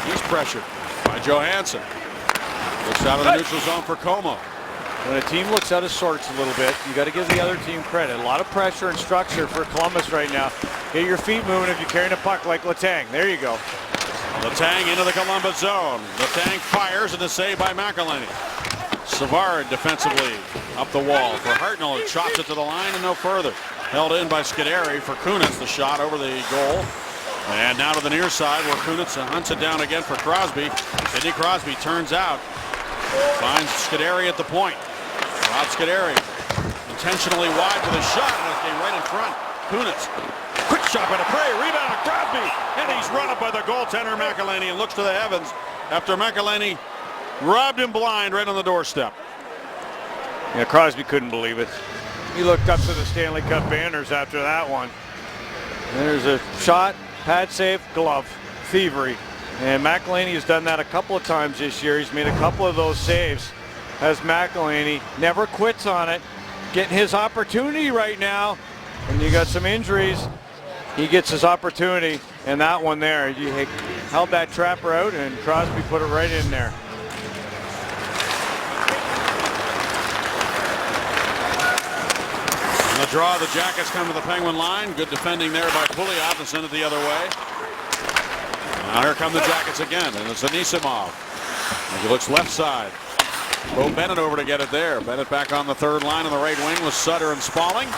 He's pressured by Johansson. Looks out of the neutral zone for Como. When a team looks out of sorts a little bit, you got to give the other team credit. A lot of pressure and structure for Columbus right now. Get your feet moving if you're carrying a puck like Letang. There you go. Letang into the Columbus zone. Letang fires and a save by McElhinney. Savard defensively up the wall for Hartnell. It chops it to the line and no further. Held in by Scuderi for Kunitz. The shot over the goal. And now to the near side where Kunitz hunts it down again for Crosby. Sidney Crosby turns out. Finds Scuderi at the point. Rob Scuderi intentionally wide with a shot, and it came right in front. Kunitz, quick shot by Dupree, rebound to Crosby, and he's run up by the goaltender McElhinney and looks to the heavens after McElhinney robbed him blind right on the doorstep. Yeah, Crosby couldn't believe it. He looked up to the Stanley Cup banners after that one. There's a shot, pad save, glove, thievery. And McElhinney has done that a couple of times this year. He's made a couple of those saves. As McElhinney never quits on it. Getting his opportunity right now. And you got some injuries. He gets his opportunity. And that one there, he held that trapper out and Crosby put it right in there. On the draw, the Jackets come to the Penguin line. Good defending there by Pouliot to send it the other way. Now here come the Jackets again, and it's Anisimov. He looks left side. Bo Bennett over to get it there. Bennett back on the third line on the right wing with Sutter and Spalling.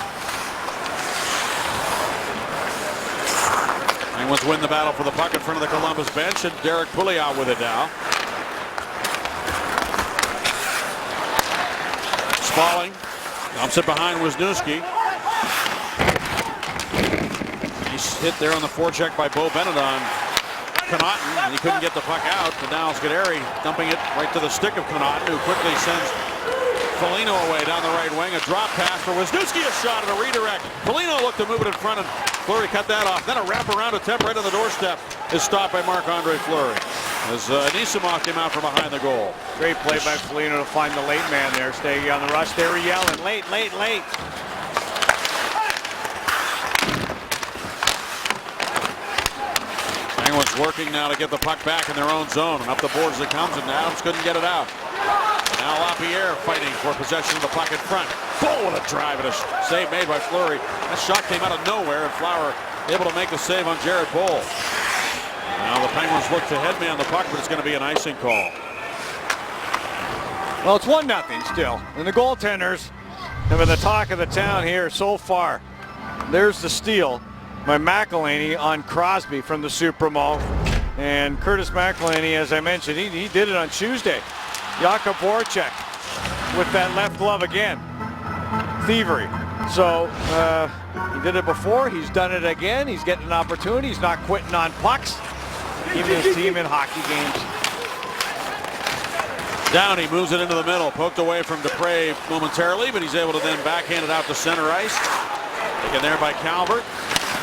Penguins win the battle for the puck in front of the Columbus bench, and Derek Pouliot with it now. Spalling dumps it behind Wisniewski. He's hit there on the forecheck by Bo Bennett on Connaughton, and he couldn't get the puck out, but now Scuderi dumping it right to the stick of Connaughton, who quickly sends Foligno away down the right wing. A drop pass for Wisniewski, a shot and a redirect. Foligno looked to move it in front, and Fleury cut that off. Then a wraparound attempt right on the doorstep is stopped by Marc-Andre Fleury as Anisimov came out from behind the goal. Great play by Foligno to find the late man there. Staggy on the rush. They were yelling, late, late, late. Penguins working now to get the puck back in their own zone, and up the boards it comes, and Adams couldn't get it out. Now LaPierre fighting for possession of the puck in front. Bull with a drive and a save made by Fleury. That shot came out of nowhere, and Flower able to make the save on Jared Bull. Now the Penguins look to headman the puck, but it's going to be an icing call. Well, it's 1-0 still, and the goaltenders have been the talk of the town here so far. There's the steal by McElhinney on Crosby from the Supremo. And Curtis McElhinney, as I mentioned, he did it on Tuesday. Jakub Voracek with that left glove again. Thievery. So he did it before. He's done it again. He's getting an opportunity. He's not quitting on pucks. Keeping his team in hockey games. Downey moves it into the middle, poked away from Dupre momentarily, but he's able to then backhand it out to center ice. Taken there by Calvert.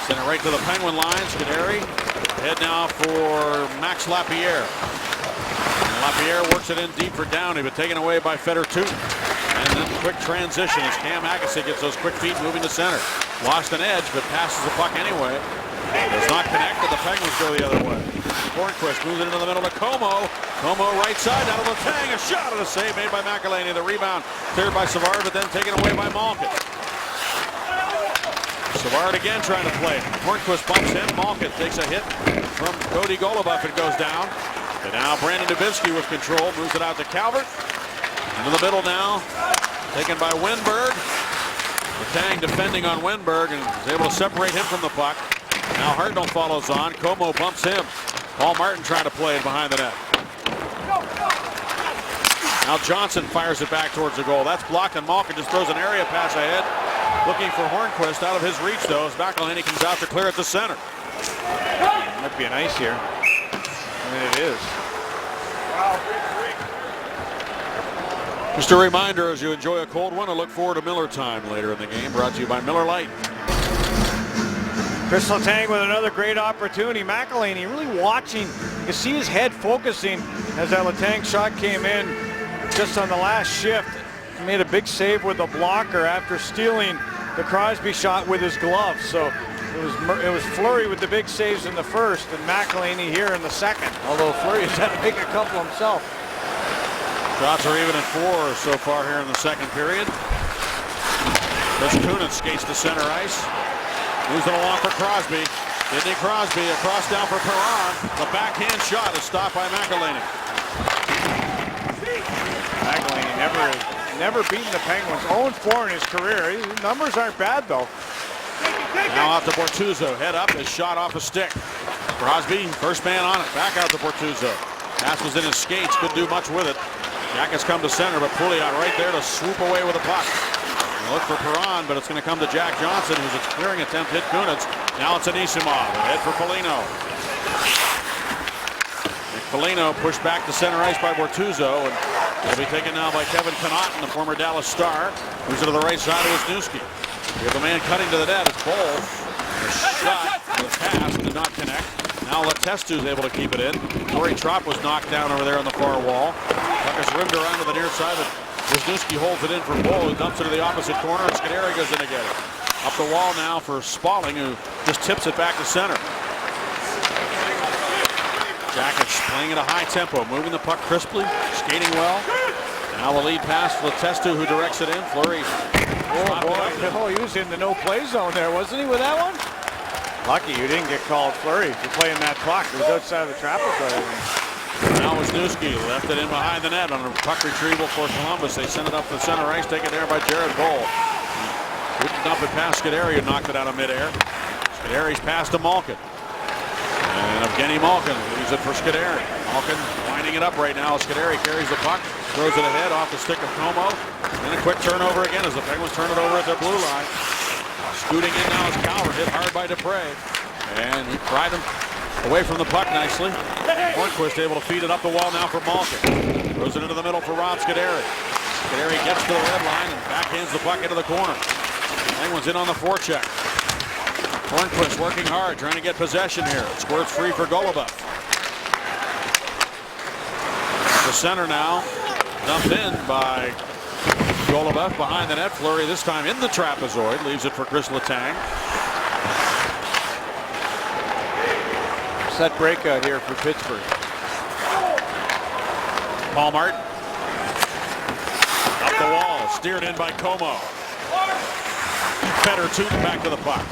Send it right to the Penguin line. Scuderi head now for Max Lapierre. And Lapierre works it in deep for Downey, but taken away by Feder Tootin. And then quick transition as Cam Agassi gets those quick feet moving to center. Lost an edge, but passes the puck anyway. Does not connect, but the Penguins go the other way. Hornquist moves it into the middle to Como. Como right side out of Letang. A shot and a save made by McElhinney. The rebound cleared by Savard, but then taken away by Malkin. Savard again trying to play. Hornquist bumps him. Malkin takes a hit from Cody Goluboff. It goes down. And now Brandon Dubinsky with control. Moves it out to Calvert. Into the middle now. Taken by Wenberg. Letang defending on Wenberg and is able to separate him from the puck. Now Hartnell follows on. Como bumps him. Paul Martin trying to play it behind the net. Now Johnson fires it back towards the goal. That's blocked, and Malkin just throws an area pass ahead. Looking for Hornquist out of his reach, though, as McElhinney comes out to clear at the center. Might be an ice here. I mean, it is. Just a reminder, as you enjoy a cold one, to look forward to Miller time later in the game. Brought to you by Miller Lite. Chris Letang with another great opportunity. McElhinney really watching. You can see his head focusing as that Letang shot came in just on the last shift. He made a big save with a blocker after stealing the Crosby shot with his glove. So it was Fleury with the big saves in the first and McElhinney here in the second. Although Fleury has had to make a couple himself. Shots are even at 4 so far here in the second period. Chris Kunitz skates to center ice. Moves it along for Crosby. Sidney Crosby across down for Perron. The backhand shot is stopped by McElhinney. McElhinney never beaten the Penguins. 0-4 in his career. His numbers aren't bad though. Now out to Bortuzzo. Head up, is shot off a stick. Crosby, first man on it. Back out to Bortuzzo. Pass was in his skates. Couldn't do much with it. Jackets come to center, but Pouliot right there to swoop away with the puck. Look for Perron, but it's going to come to Jack Johnson, who's a clearing attempt, hit Kunitz. Now it's Anisimov. Head for Foligno. Foligno pushed back to center ice by Bortuzzo, and will be taken now by Kevin Connaughton, the former Dallas Star, who's to the right side of Wisniewski. We have the man cutting to the net. It's Bowl. A shot with a pass did not connect. Now Letestu is able to keep it in. Corey Tropp was knocked down over there on the far wall. Puck is rimmed around to the near side, but Wisniewski holds it in for Bowl, who dumps it to the opposite corner, and Scuderi goes in to get it. Up the wall now for Spalling, who just tips it back to center. Jackets playing at a high tempo, moving the puck crisply, skating well. Now the lead pass for Letestu, who directs it in. Fleury. Oh, he was in the no-play zone there, wasn't he, with that one? Lucky you didn't get called, Fleury, for playing that puck. It was outside of the trapper. Now Wisniewski left it in behind the net on a puck retrieval for Columbus. They send it up the center ice, taken there by Jared Bowl. Couldn't dump it past Scuderi, and knocked it out of midair. Scuderi's pass to Malkin. And Evgeny Malkin leaves it for Scuderi. Malkin winding it up right now. Scuderi carries the puck, throws it ahead off the stick of Como. And a quick turnover again as the Penguins turn it over at their blue line. Scooting in now is Calvert, hit hard by Dupre. And he pried him away from the puck nicely. Hornquist able to feed it up the wall now for Malkin. Throws it into the middle for Rob Scuderi. Scuderi gets to the red line and backhands the puck into the corner. Penguins in on the forecheck. Hornquist working hard, trying to get possession here. Squirts free for Goluboff. The center now, dumped in by Goluboff behind the net. Fleury this time in the trapezoid, leaves it for Chris Letang. Set breakout here for Pittsburgh. Paul Martin. Up the wall, steered in by Como. Feder Tootin back to the puck.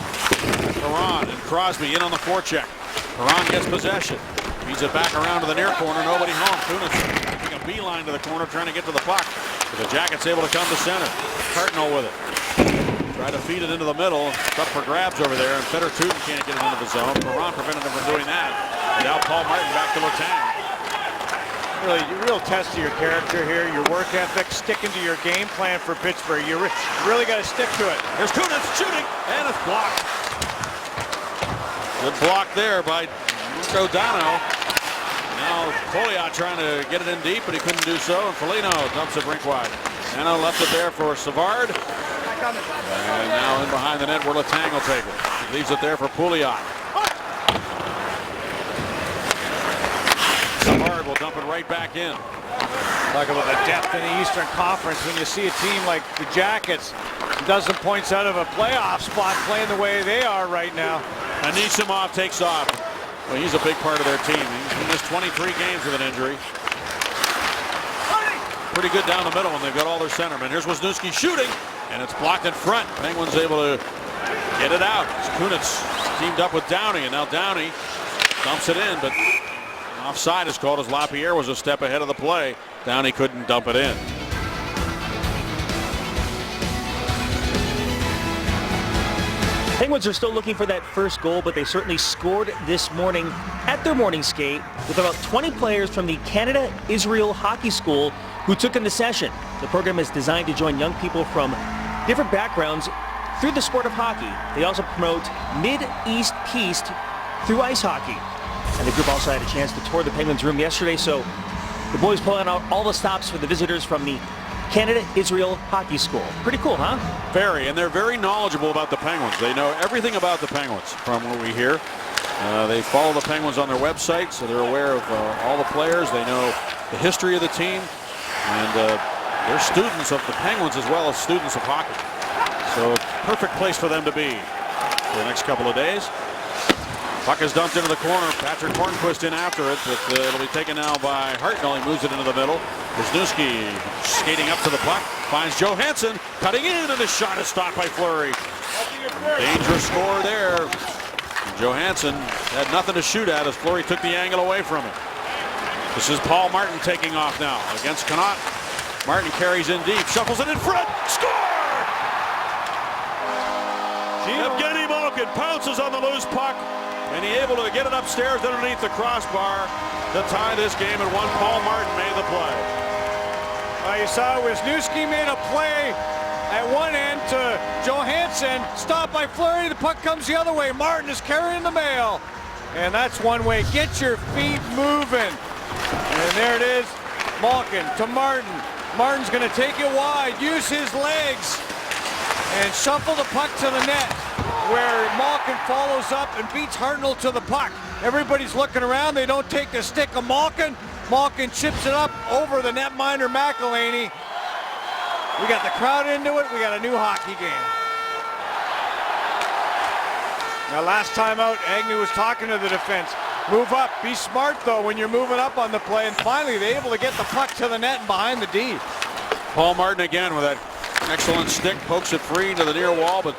Perron and Crosby in on the forecheck. Perron gets possession. Feeds it back around to the near corner. Nobody home. Kunitz making a beeline to the corner, trying to get to the puck. But the Jackets able to come to center. Hartnell with it. Try to feed it into the middle. It's up for grabs over there, and Feder Tootin can't get it into the zone. Perron prevented him from doing that. And now Paul Martin back to Letang. Really, real test of your character here, your work ethic, sticking to your game plan for Pittsburgh. You really got to stick to it. There's Kunitz shooting, and it's blocked. Good block there by D'Adano. Now Pouliot trying to get it in deep, but he couldn't do so. And Foligno dumps it rink wide. Anna left it there for Savard. And now in behind the net where Letang will take it. He leaves it there for Pouliot. Savard will dump it right back in. Talk about the depth in the Eastern Conference when you see a team like the Jackets, a dozen points out of a playoff spot, playing the way they are right now. Anisimov takes off. Well, he's a big part of their team. He's missed 23 games with an injury. Pretty good down the middle when they've got all their centermen. Here's Wisniewski shooting, and it's blocked in front. Penguins able to get it out. Kunitz teamed up with Downey, and now Downey dumps it in, but offside is called as Lapierre was a step ahead of the play. Downey couldn't dump it in. Penguins are still looking for that first goal, but they certainly scored this morning at their morning skate with about 20 players from the Canada-Israel Hockey School who took in the session. The program is designed to join young people from different backgrounds through the sport of hockey. They also promote Mid-East peace through ice hockey. And the group also had a chance to tour the Penguins room yesterday, so the boys pulling out all the stops for the visitors from the Canada-Israel Hockey School. Pretty cool, huh? Very, and they're very knowledgeable about the Penguins. They know everything about the Penguins from what we hear. They follow the Penguins on their website, so they're aware of all the players. They know the history of the team, and they're students of the Penguins as well as students of hockey. So perfect place for them to be for the next couple of days. Puck is dumped into the corner. Patrick Hornquist in after it, but it'll be taken now by Hartnell. He moves it into the middle. Wisniewski skating up to the puck. Finds Johansson cutting in, and the shot is stopped by Fleury. Dangerous score there. Johansson had nothing to shoot at as Fleury took the angle away from him. This is Paul Martin taking off now against Connaught. Martin carries in deep, shuffles it in front. Score! Evgeny Malkin pounces on the loose puck. And he able to get it upstairs underneath the crossbar to tie this game at one. Paul Martin made the play. You saw Wisniewski made a play at one end to Johansson. Stopped by Fleury. The puck comes the other way. Martin is carrying the mail. And that's one way. Get your feet moving. And there it is. Malkin to Martin. Martin's going to take it wide. Use his legs. And shuffle the puck to the net, where Malkin follows up and beats Hartnell to the puck. Everybody's looking around. They don't take the stick of Malkin. Malkin chips it up over the netminder McElhaney. We got the crowd into it. We got a new hockey game. Now last time out, Agnew was talking to the defense. Move up. Be smart, though, when you're moving up on the play. And finally, they're able to get the puck to the net and behind the D. Paul Martin again with that excellent stick. Pokes it free to the near wall, but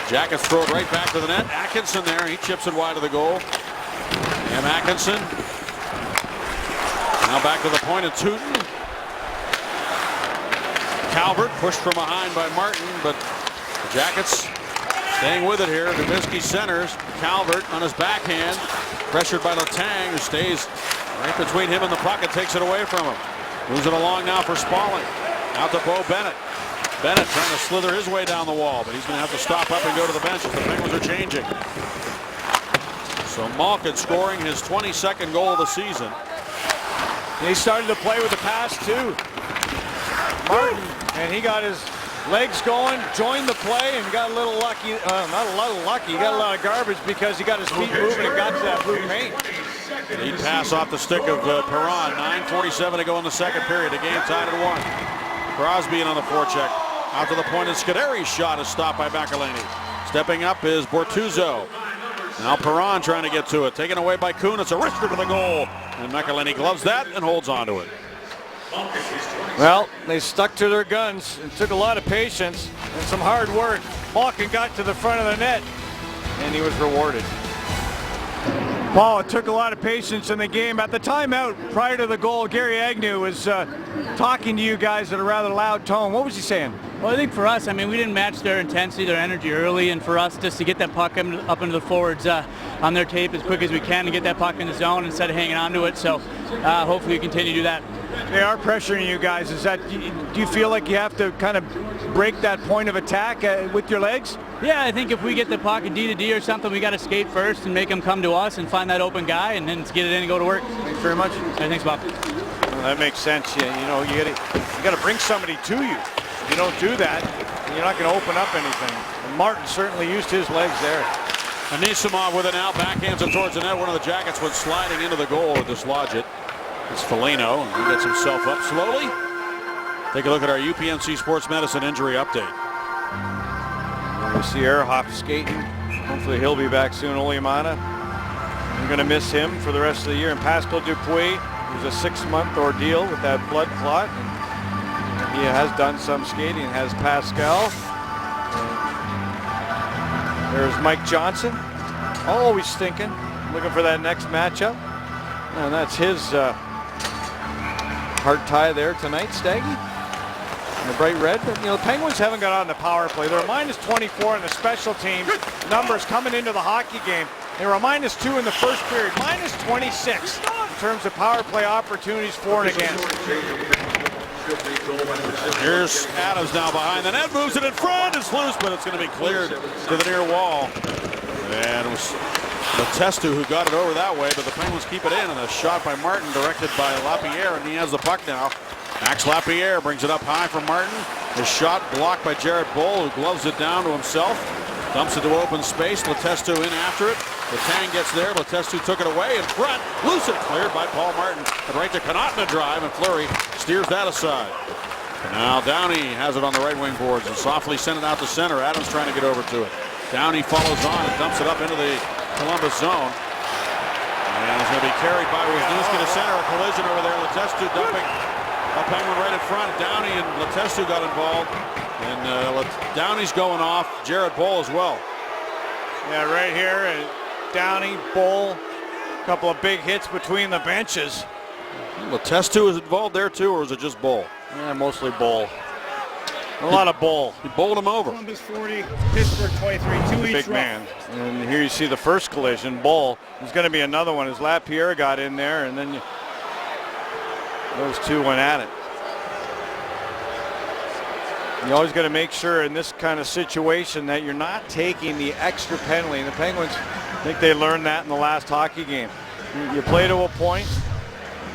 Jackets throw it right back to the net. Atkinson there. He chips it wide of the goal. And Atkinson. Now back to the point of Tooten. Calvert pushed from behind by Martin, but the Jackets staying with it here. Dubinsky centers. Calvert on his backhand. Pressured by Letang, who stays right between him and the puck and takes it away from him. Moves it along now for Spalling. Out to Bo Bennett. Bennett trying to slither his way down the wall, but he's going to have to stop up and go to the bench as the Penguins are changing. So Malkin scoring his 22nd goal of the season. He started to play with the pass too. Martin, and he got his legs going, joined the play, and got a little lucky. Not a little lucky. He got a lot of garbage because he got his feet moving and got to that blue paint. He pass off the stick of Perron. 9:47 to go in the second period. The game tied at 1. Crosby in on the forecheck. Out to the point, and Scuderi's shot is stopped by McElhaney. Stepping up is Bortuzzo. Now Perron trying to get to it. Taken away by Kuhn. It's a wrister to the goal. And McElhaney gloves that and holds on to it. Well, they stuck to their guns. It took a lot of patience and some hard work. Malkin got to the front of the net, and he was rewarded. Paul, it took a lot of patience in the game. At the timeout prior to the goal, Gary Agnew was talking to you guys at a rather loud tone. What was he saying? Well, I think for us, I mean, we didn't match their intensity, their energy early, and for us just to get that puck up into the forwards on their tape as quick as we can to get that puck in the zone instead of hanging on to it. So hopefully we continue to do that. They are pressuring you guys. Do you feel like you have to kind of break that point of attack with your legs? Yeah, I think if we get the puck at D to D or something, we got to skate first and make them come to us and find that open guy and then get it in and go to work. Thanks very much. Yeah, thanks, Bob. Well, that makes sense. You know, you got to bring somebody to you. If you don't do that, you're not going to open up anything. And Martin certainly used his legs there. Anisimov with it now, backhands it towards the net. One of the Jackets went sliding into the goal to dislodge it. It's Foligno, and he gets himself up slowly. Take a look at our UPMC Sports Medicine injury update. You see Ehrhoff skating. Hopefully he'll be back soon. Olimana, you're going to miss him for the rest of the year. And Pascal Dupuis, who's a 6-month ordeal with that blood clot. And he has done some skating, has Pascal. There's Mike Johnson, always thinking, looking for that next matchup. And that's his hard tie there tonight, Staggy. The bright red, but the Penguins haven't got on the power play. They're minus 24 in the special teams numbers coming into the hockey game. They were minus 2 in the first period, minus 26 in terms of power play opportunities for and against. Here's Adams now behind the net, moves it in front, it's loose, but it's going to be cleared to the near wall. And it was Letestu who got it over that way, but the Penguins keep it in, and a shot by Martin directed by Lapierre, and he has the puck now. Max Lapierre brings it up high from Martin. His shot blocked by Jared Bull, who gloves it down to himself. Dumps it to open space. Letestu in after it. Letang gets there. Letestu took it away in front. Loose and cleared by Paul Martin. And right to Connaughton to drive, and Fleury steers that aside. And now Downey has it on the right wing boards and softly sent it out to center. Adams trying to get over to it. Downey follows on and dumps it up into the Columbus zone. And it's going to be carried by Wisniewski to center. A collision over there. Letestu dumping a Penguin right in front. Downey and Letestu got involved. And Downey's going off. Jared Bull as well. Yeah, right here. And Downey, Bull, a couple of big hits between the benches. Letestu is involved there too, or is it just Bull? Yeah, mostly Bull. A lot of Bull. He bowled him over. Columbus 40, Pittsburgh 23, 2 each. Big man. And here you see the first collision. Bull. There's going to be another one as Lapierre got in there, and then those two went at it. You always got to make sure in this kind of situation that you're not taking the extra penalty. And the Penguins, I think they learned that in the last hockey game. You play to a point.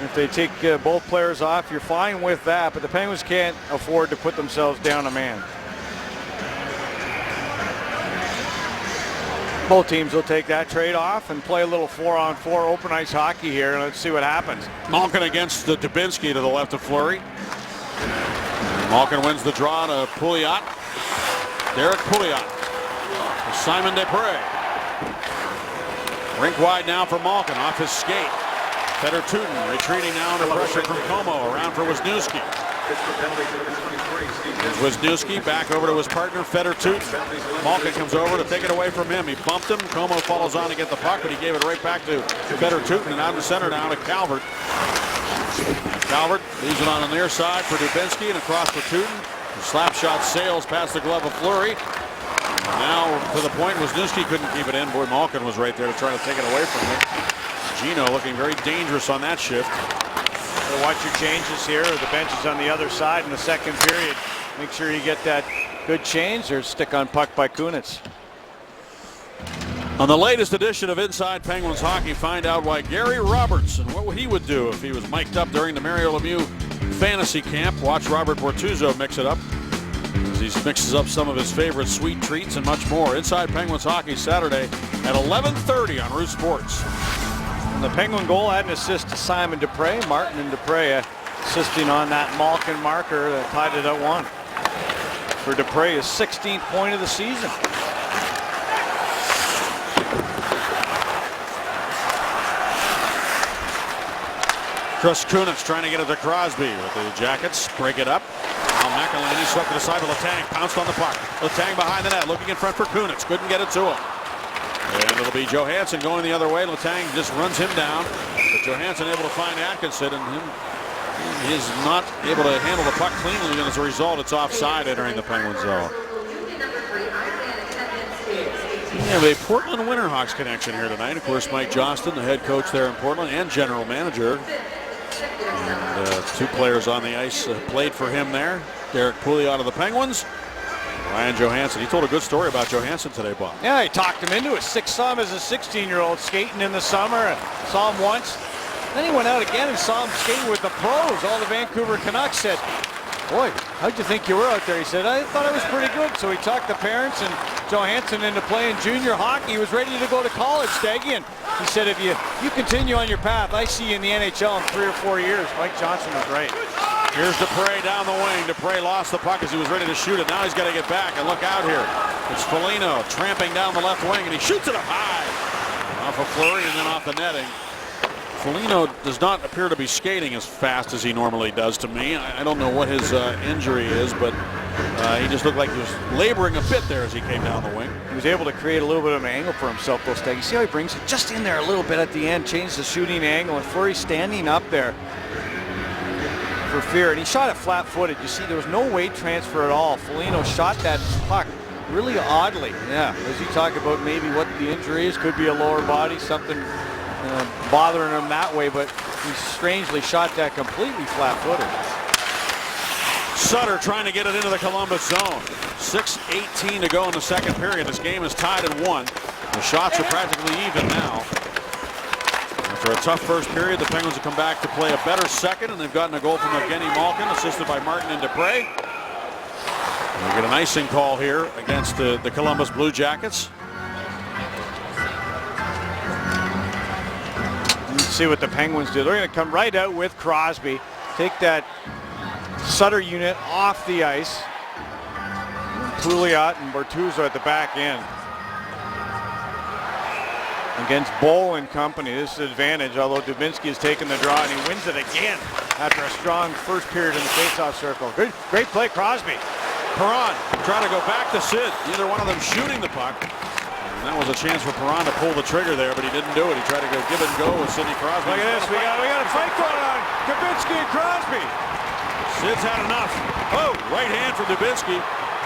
If they take both players off, you're fine with that. But the Penguins can't afford to put themselves down a man. Both teams will take that trade off and play a little 4-on-4 open ice hockey here. Let's see what happens. Malkin against the Dubinsky to the left of Fleury. Malkin wins the draw to Pouliot. Derek Pouliot. Simon Desprez. Rink wide now for Malkin off his skate. Fedor Tutin retreating now under pressure from Como. Around for Wisniewski. Wisniewski back over to his partner Fedor Tutin. Malkin comes over to take it away from him. He bumped him. Como follows on to get the puck, but he gave it right back to Fedor Tutin, and out in the center now to Calvert. Calvert leaves it on the near side for Dubinsky and across for Tutin. The slap shot sails past the glove of Fleury. Now to the point Wisniewski couldn't keep it in. Boy, Malkin was right there to try to take it away from him. Gino looking very dangerous on that shift. So watch your changes here. The bench is on the other side in the second period. Make sure you get that good change or stick on puck by Kunitz. On the latest edition of Inside Penguins Hockey, find out why Gary Roberts and what he would do if he was mic'd up during the Mario Lemieux fantasy camp. Watch Robert Bortuzzo mix it up as he mixes up some of his favorite sweet treats and much more. Inside Penguins Hockey Saturday at 11:30 on Root Sports. And the Penguin goal had an assist to Simon Desprez. Martin and Desprez assisting on that Malkin marker that tied it at 1. For Desprez, his 16th point of the season. Chris Kunitz trying to get it to Crosby with the Jackets. Break it up. Now McElhinney swept to the side, but Letang pounced on the puck. Letang behind the net, looking in front for Kunitz. Couldn't get it to him. And it'll be Johansson going the other way. Letang just runs him down. But Johansson able to find Atkinson, and he is not able to handle the puck cleanly, and as a result, it's offside entering the Penguin zone. We have a Portland Winterhawks connection here tonight. Of course, Mike Johnston, the head coach there in Portland and general manager. And 2 players on the ice played for him there. Derek Pouliot of the Penguins Ryan Johansson. He told a good story about Johansson today, Bob. Yeah, he talked him into it. Saw him as a 16-year-old skating in the summer. Saw him once. Then he went out again and saw him skating with the pros. All the Vancouver Canucks said, "Boy, how'd you think you were out there?" He said, "I thought I was pretty good." So he talked the parents and Johansson into playing junior hockey. He was ready to go to college, Staggy. And he said, if you continue on your path, I see you in the NHL in 3 or 4 years. Mike Johnson was right. Here's Dupre down the wing. Dupre lost the puck as he was ready to shoot it. Now he's got to get back and look out here. It's Foligno tramping down the left wing, and he shoots it up high. Off a flurry and then off the netting. Foligno does not appear to be skating as fast as he normally does to me. I don't know what his injury is, but he just looked like he was laboring a bit there as he came down the wing. He was able to create a little bit of an angle for himself, though, Staggy. See how he brings it just in there a little bit at the end, changed the shooting angle, and Fleury standing up there for fear. And he shot it flat-footed. You see, there was no weight transfer at all. Foligno shot that puck really oddly. Yeah, as you talk about maybe what the injury is, could be a lower body, something bothering him that way, but he strangely shot that completely flat-footed. Sutter trying to get it into the Columbus zone. 6:18 to go in the second period. This game is tied at 1. The shots are practically even now. After a tough first period, the Penguins have come back to play a better second, and they've gotten a goal from Evgeny Malkin, assisted by Martin and Dupre. We get an icing call here against the Columbus Blue Jackets. See what the Penguins do. They're going to come right out with Crosby, take that Sutter unit off the ice. Pouliot and Bortuzzo at the back end. Against Boll and company, this is an advantage, although Dubinsky has taken the draw and he wins it again after a strong first period in the faceoff circle. Good, great play, Crosby. Perron trying to go back to Sid. Neither one of them shooting the puck. And that was a chance for Perron to pull the trigger there, but he didn't do it. He tried to go give and go with Sidney Crosby. Look at this, we got a fight going on. Dubinsky and Crosby. Sid's had enough. Oh, right hand from Dubinsky.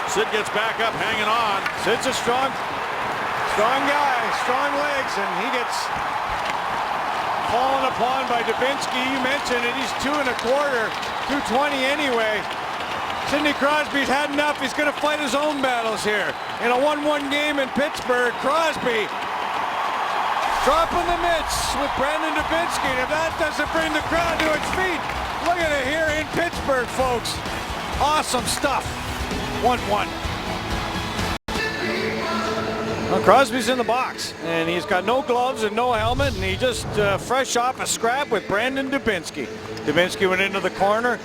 Sid gets back up, hanging on. Sid's a strong guy, strong legs, and he gets fallen upon by Dubinsky. You mentioned it, he's 2 1/4, 220 anyway. Sidney Crosby's had enough. He's going to fight his own battles here. In a 1-1 game in Pittsburgh, Crosby dropping the mitts with Brandon Dubinsky. And if that doesn't bring the crowd to its feet, look at it here in Pittsburgh, folks. Awesome stuff. 1-1. Well, Crosby's in the box, and he's got no gloves and no helmet, and he just fresh off a scrap with Brandon Dubinsky. Dubinsky went into the corner.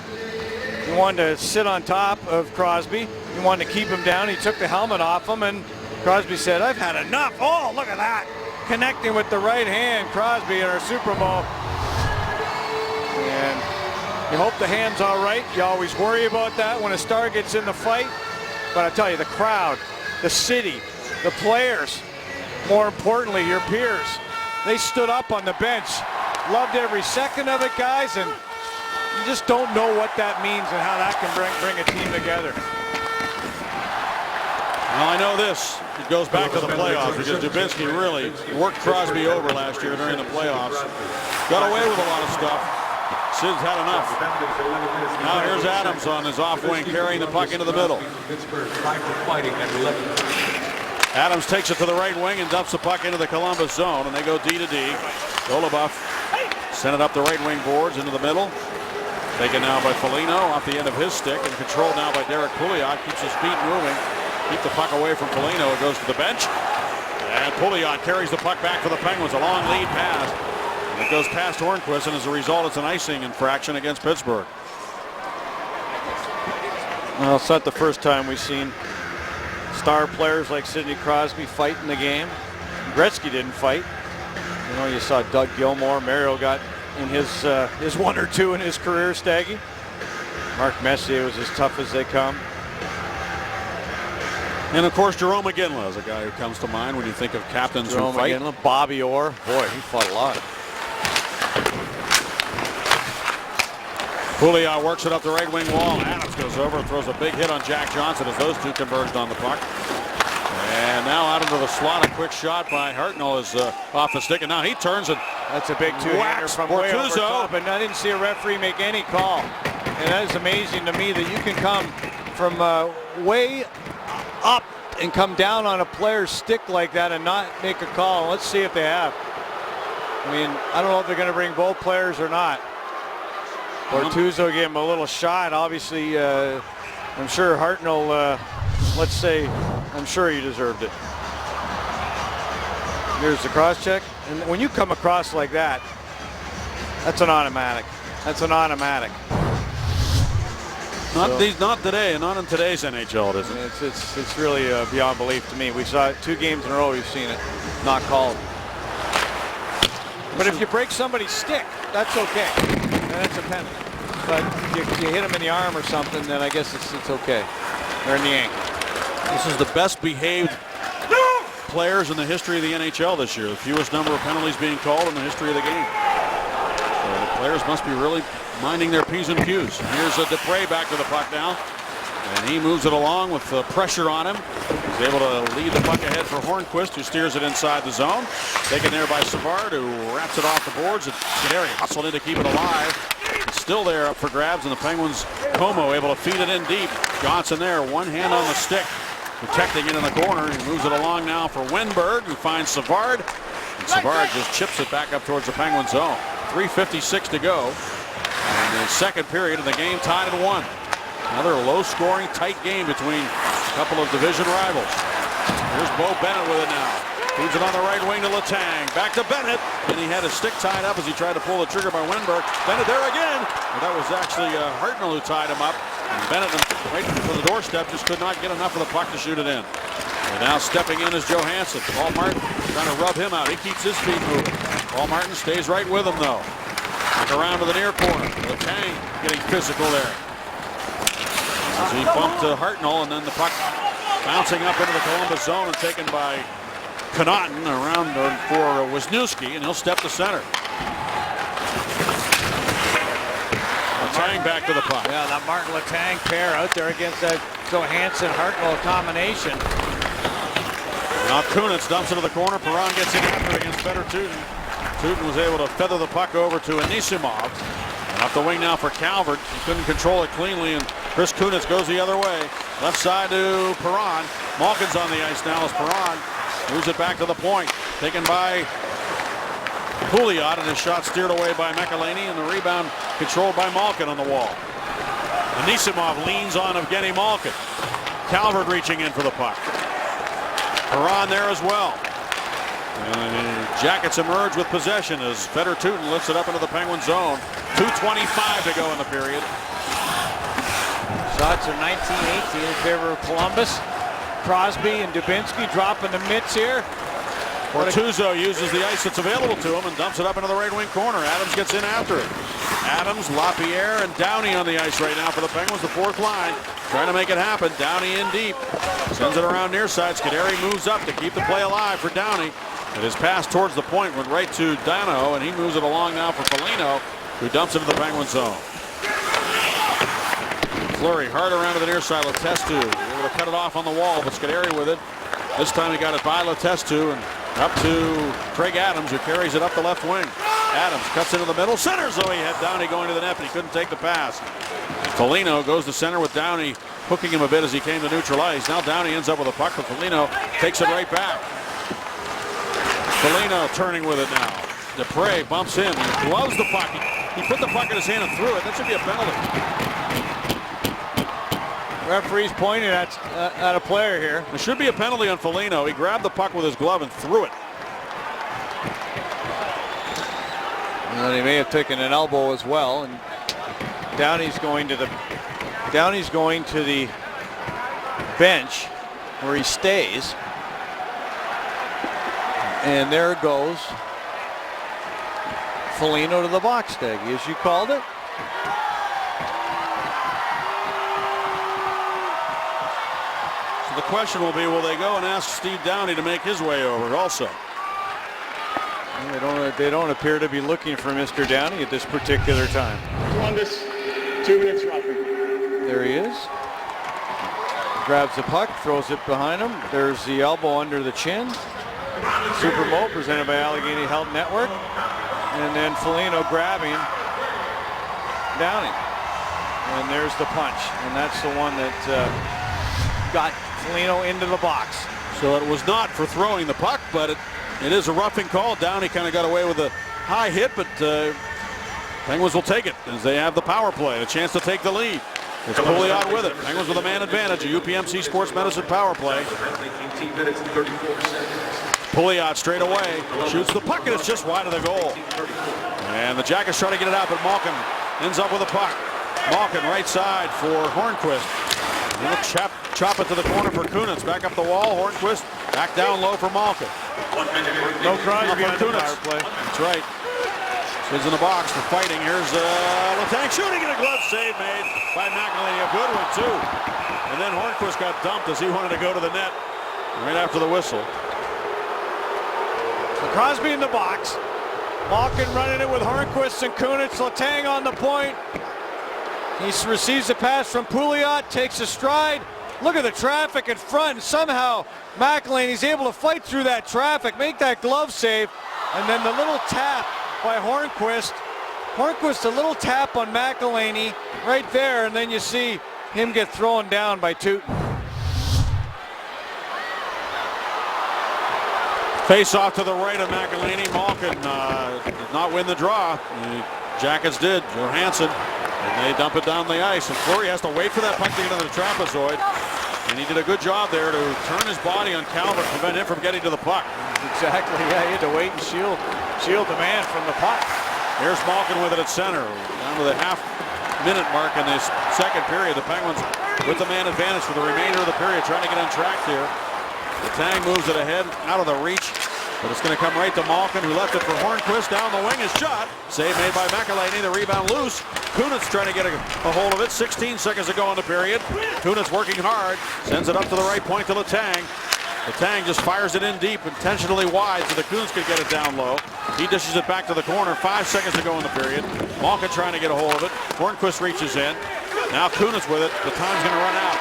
He wanted to sit on top of Crosby. He wanted to keep him down. He took the helmet off him, and Crosby said, "I've had enough." Oh, look at that. Connecting with the right hand, Crosby in our Super Bowl. And you hope the hand's all right. You always worry about that when a star gets in the fight. But I tell you, the crowd, the city, the players, more importantly, your peers, they stood up on the bench. Loved every second of it, guys, and you just don't know what that means and how that can bring a team together. Well, I know this. It goes back to the playoffs because Dubinsky really worked Crosby over last year during the playoffs. Got away with a lot of stuff. Sid's had enough. Now here's Adams on his off wing, carrying the puck into the middle. Adams takes it to the right wing and dumps the puck into the Columbus zone, and they go D to D. Goluboff sent it up the right wing boards into the middle. Taken now by Foligno off the end of his stick, and controlled now by Derek Pouliot. Keeps his feet moving. Keep the puck away from Foligno. It goes to the bench. And Pouliot carries the puck back for the Penguins. A long lead pass. And it goes past Hornquist, and as a result, it's an icing infraction against Pittsburgh. Well, it's not the first time we've seen star players like Sidney Crosby fight in the game. Gretzky didn't fight. You know, you saw Doug Gilmour. Mario got in his 1 or 2 in his career, Staggy. Mark Messier was as tough as they come. And of course, Jerome McGinley is a guy who comes to mind when you think of captains who fight. McGinley, Bobby Orr, boy, he fought a lot. Pouliot works it up the right wing wall. Adams goes over and throws a big hit on Jack Johnson as those two converged on the puck. And now out into the slot, a quick shot by Hartnell is off the stick, and now he turns and that's a big two-hander from way over top, and I didn't see a referee make any call. And that is amazing to me that you can come from way up and come down on a player's stick like that and not make a call. Let's see if they have. I mean, I don't know if they're going to bring both players or not. Bortuzzo gave him a little shot. Obviously, I'm sure Hartnell, let's say, I'm sure he deserved it. Here's the cross check. And when you come across like that, that's an automatic. That's an automatic. Not today, not in today's NHL, it isn't. It's really beyond belief to me. We saw it 2 games in a row. We've seen it not called. But if you break somebody's stick, that's okay. That's a penalty. But you hit him in the arm or something, then I guess it's okay. Or in the ankle. This is the best behaved players in the history of the NHL this year. The fewest number of penalties being called in the history of the game. So the players must be really minding their P's and Q's. Here's a Dupre back to the puck now. And he moves it along with pressure on him. He's able to lead the puck ahead for Hornquist, who steers it inside the zone. Taken there by Savard, who wraps it off the boards. Scuderi hustled in to keep it alive. It's still there up for grabs, and the Penguins, Como able to feed it in deep. Johnson there, one hand on the stick, protecting it in the corner. He moves it along now for Wenberg, who finds Savard. And Savard just chips it back up towards the Penguin zone. 3:56 to go in the second period, and the game tied at 1. Another low-scoring, tight game between a couple of division rivals. Here's Bo Bennett with it now. Feeds it on the right wing to Letang. Back to Bennett, and he had his stick tied up as he tried to pull the trigger by Wenberg. Bennett there again. Well, that was actually Hartnell who tied him up. And Bennett, right for the doorstep, just could not get enough of the puck to shoot it in. And now stepping in is Johansson. Paul Martin trying to rub him out. He keeps his feet moving. Paul Martin stays right with him, though. Back around to the near corner. Letang getting physical there. As he bumped to Hartnell, and then the puck bouncing up into the Columbus zone and taken by Connaughton around for Wisniewski, and he'll step to center. Letang back to the puck. Yeah, that Martin Letang pair out there against that Johansson-Hartnell combination. Now Kunitz dumps into the corner. Perron gets in after against Fedor Tyutin. Tyutin was able to feather the puck over to Anisimov. And up the wing now for Calvert. He couldn't control it cleanly, and Chris Kunitz goes the other way. Left side to Perron. Malkin's on the ice now as Perron moves it back to the point. Taken by Pouliot, and his shot steered away by McElhaney, and the rebound controlled by Malkin on the wall. Anisimov leans on Evgeny Malkin. Calvert reaching in for the puck. Perron there as well. Jackets emerge with possession as Fedor Tyutin lifts it up into the Penguin zone. 2:25 to go in the period. Shots are 19-18 in favor of Columbus. Crosby and Dubinsky dropping the mitts here. Bortuzzo uses the ice that's available to him and dumps it up into the right wing corner. Adams gets in after it. Adams, LaPierre, and Downey on the ice right now for the Penguins, the fourth line. Trying to make it happen. Downey in deep. Sends it around near side. Scuderi moves up to keep the play alive for Downey. And his pass towards the point went right to Dano, and he moves it along now for Foligno, who dumps it into the Penguin zone. Fleury hard around to the near side. Letestu able to cut it off on the wall, but Scuderi with it. This time he got it by Letestu and up to Craig Adams, who carries it up the left wing. Adams cuts into the middle, centers, so he had Downey going to the net, but he couldn't take the pass. Foligno goes to center with Downey hooking him a bit as he came to neutral ice. Now Downey ends up with a puck, but Foligno takes it right back. Foligno turning with it now. Dupre bumps in, he gloves the puck. He put the puck in his hand and threw it. That should be a penalty. Referee's pointing at a player here. There should be a penalty on Foligno. He grabbed the puck with his glove and threw it. And he may have taken an elbow as well. And Downey's going to the bench where he stays. And there goes Foligno to the box, Daggy, as you called it. So the question will be, will they go and ask Steve Downey to make his way over also? They don't appear to be looking for Mr. Downey at this particular time. Columbus, 2 minutes roughly. There he is. Grabs the puck, throws it behind him. There's the elbow under the chin. Super Bowl presented by Allegheny Health Network. And then Foligno grabbing Downey. And there's the punch. And that's the one that got Foligno into the box. So it was not for throwing the puck, but it is a roughing call. Downey kind of got away with a high hit, but Penguins will take it as they have the power play, a chance to take the lead. It's Pouliot with it. Penguins with a man advantage, a UPMC Sports Medicine power play. Pouliot straight away, shoots the puck, and it's just wide of the goal. And the Jackets try to get it out, but Malkin ends up with a puck. Malkin right side for Hornquist. He'll chop it to the corner for Kunitz. Back up the wall, Hornquist back down low for Malkin. No Crosby on the power play. That's right. Sid's in the box for fighting. Here's Letang shooting, and a glove save made by McElhinney. A good one, too. And then Hornquist got dumped as he wanted to go to the net right after the whistle. So Crosby in the box. Malkin running it with Hornquist and Kunitz. Letang on the point. He receives a pass from Pouliot, takes a stride. Look at the traffic in front. And somehow McElhinney's able to fight through that traffic, make that glove save, and then the little tap by Hornquist. Hornquist, a little tap on McElhinney right there, and then you see him get thrown down by Tootin. Face off to the right of McElhinney. Malkin did not win the draw. The Jackets did. Johansson. And they dump it down the ice. And Fleury has to wait for that puck to get into the trapezoid. And he did a good job there to turn his body on Calvert, prevent him from getting to the puck. Exactly, yeah, he had to wait and shield the man from the puck. Here's Malkin with it at center. Down to the half-minute mark in this second period. The Penguins with the man advantage for the remainder of the period, trying to get on track here. Letang moves it ahead, out of the reach. But it's going to come right to Malkin, who left it for Hornquist. Down the wing, his shot. Save made by McElhinney. The rebound loose. Kunitz trying to get a hold of it. 16 seconds to go in the period. Kunitz working hard. Sends it up to the right point to Letang. Letang just fires it in deep, intentionally wide, so the Kunitz could get it down low. He dishes it back to the corner. 5 seconds to go in the period. Malkin trying to get a hold of it. Hornquist reaches in. Now Kunitz with it. The time's going to run out.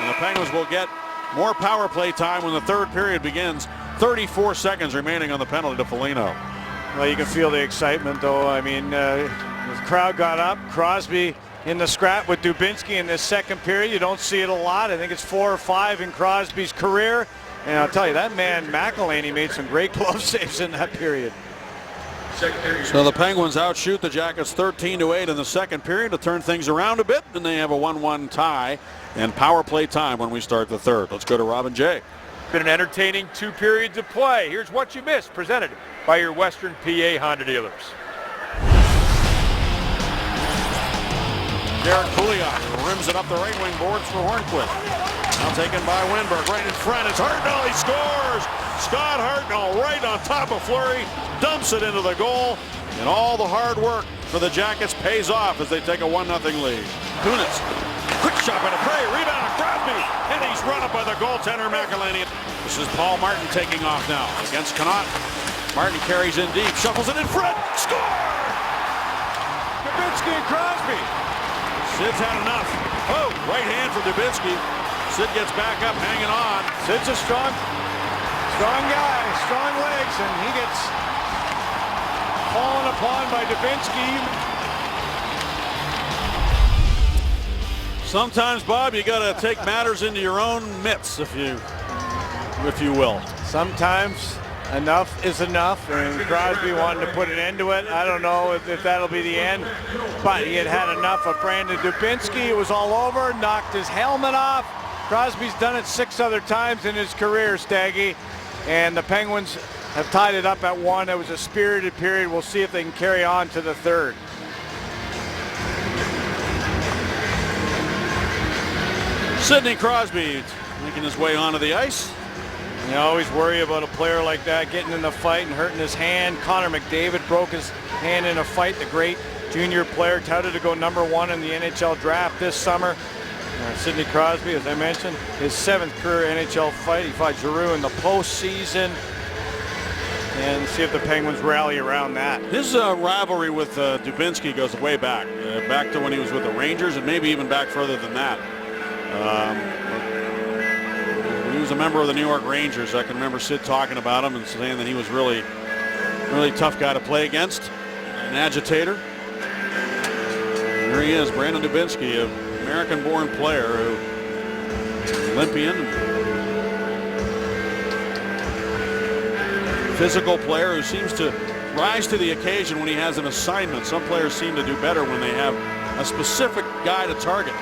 And the Penguins will get more power play time when the third period begins. 34 seconds remaining on the penalty to Foligno. Well, you can feel the excitement, though. I mean, the crowd got up. Crosby in the scrap with Dubinsky in this second period. You don't see it a lot. I think it's 4 or 5 in Crosby's career. And I'll tell you, that man, McElhinney, made some great glove saves in that period. So the Penguins outshoot the Jackets 13-8 in the second period to turn things around a bit. And they have a 1-1 tie and power play time when we start the third. Let's go to Robin J. Been an entertaining 2 periods of play. Here's what you missed, presented by your Western PA Honda dealers. Derek Pouliot rims it up the right wing boards for Hornquist. Now taken by Winberg right in front. It's Hartnell. He scores. Scott Hartnell right on top of Fleury. Dumps it into the goal. And all the hard work for the Jackets pays off as they take a 1-0 lead. Kunitz. Quick shot by Dupree. Rebound to Crosby. And he's run up by the goaltender McElhinney. This is Paul Martin taking off now against Connaught. Martin carries in deep. Shuffles it in front. Score! Dubinsky and Crosby. Sid's had enough. Oh, right hand for Dubinsky. Sid gets back up, hanging on. Sid's a strong guy, strong legs, and he gets fallen upon by Dubinsky. Sometimes, Bob, you got to take matters into your own mitts, if you will. Sometimes enough is enough, and Crosby wanted to put an end to it. I don't know if that'll be the end, but he had enough of Brandon Dubinsky. It was all over, knocked his helmet off. Crosby's done it 6 other times in his career, Staggy, and the Penguins have tied it up at 1. It was a spirited period. We'll see if they can carry on to the third. Sidney Crosby making his way onto the ice. You always worry about a player like that getting in the fight and hurting his hand. Connor McDavid broke his hand in a fight. The great junior player, touted to go #1 in the NHL draft this summer. Sidney Crosby, as I mentioned, his 7th career NHL fight. He fought Giroux in the postseason. And see if the Penguins rally around that. His rivalry with Dubinsky goes way back. Back to when he was with the Rangers, and maybe even back further than that. He was a member of the New York Rangers. I can remember Sid talking about him and saying that he was really tough guy to play against, an agitator. Here he is, Brandon Dubinsky, an American-born player who Olympian, physical player who seems to rise to the occasion when he has an assignment. Some players seem to do better when they have a specific guy to target.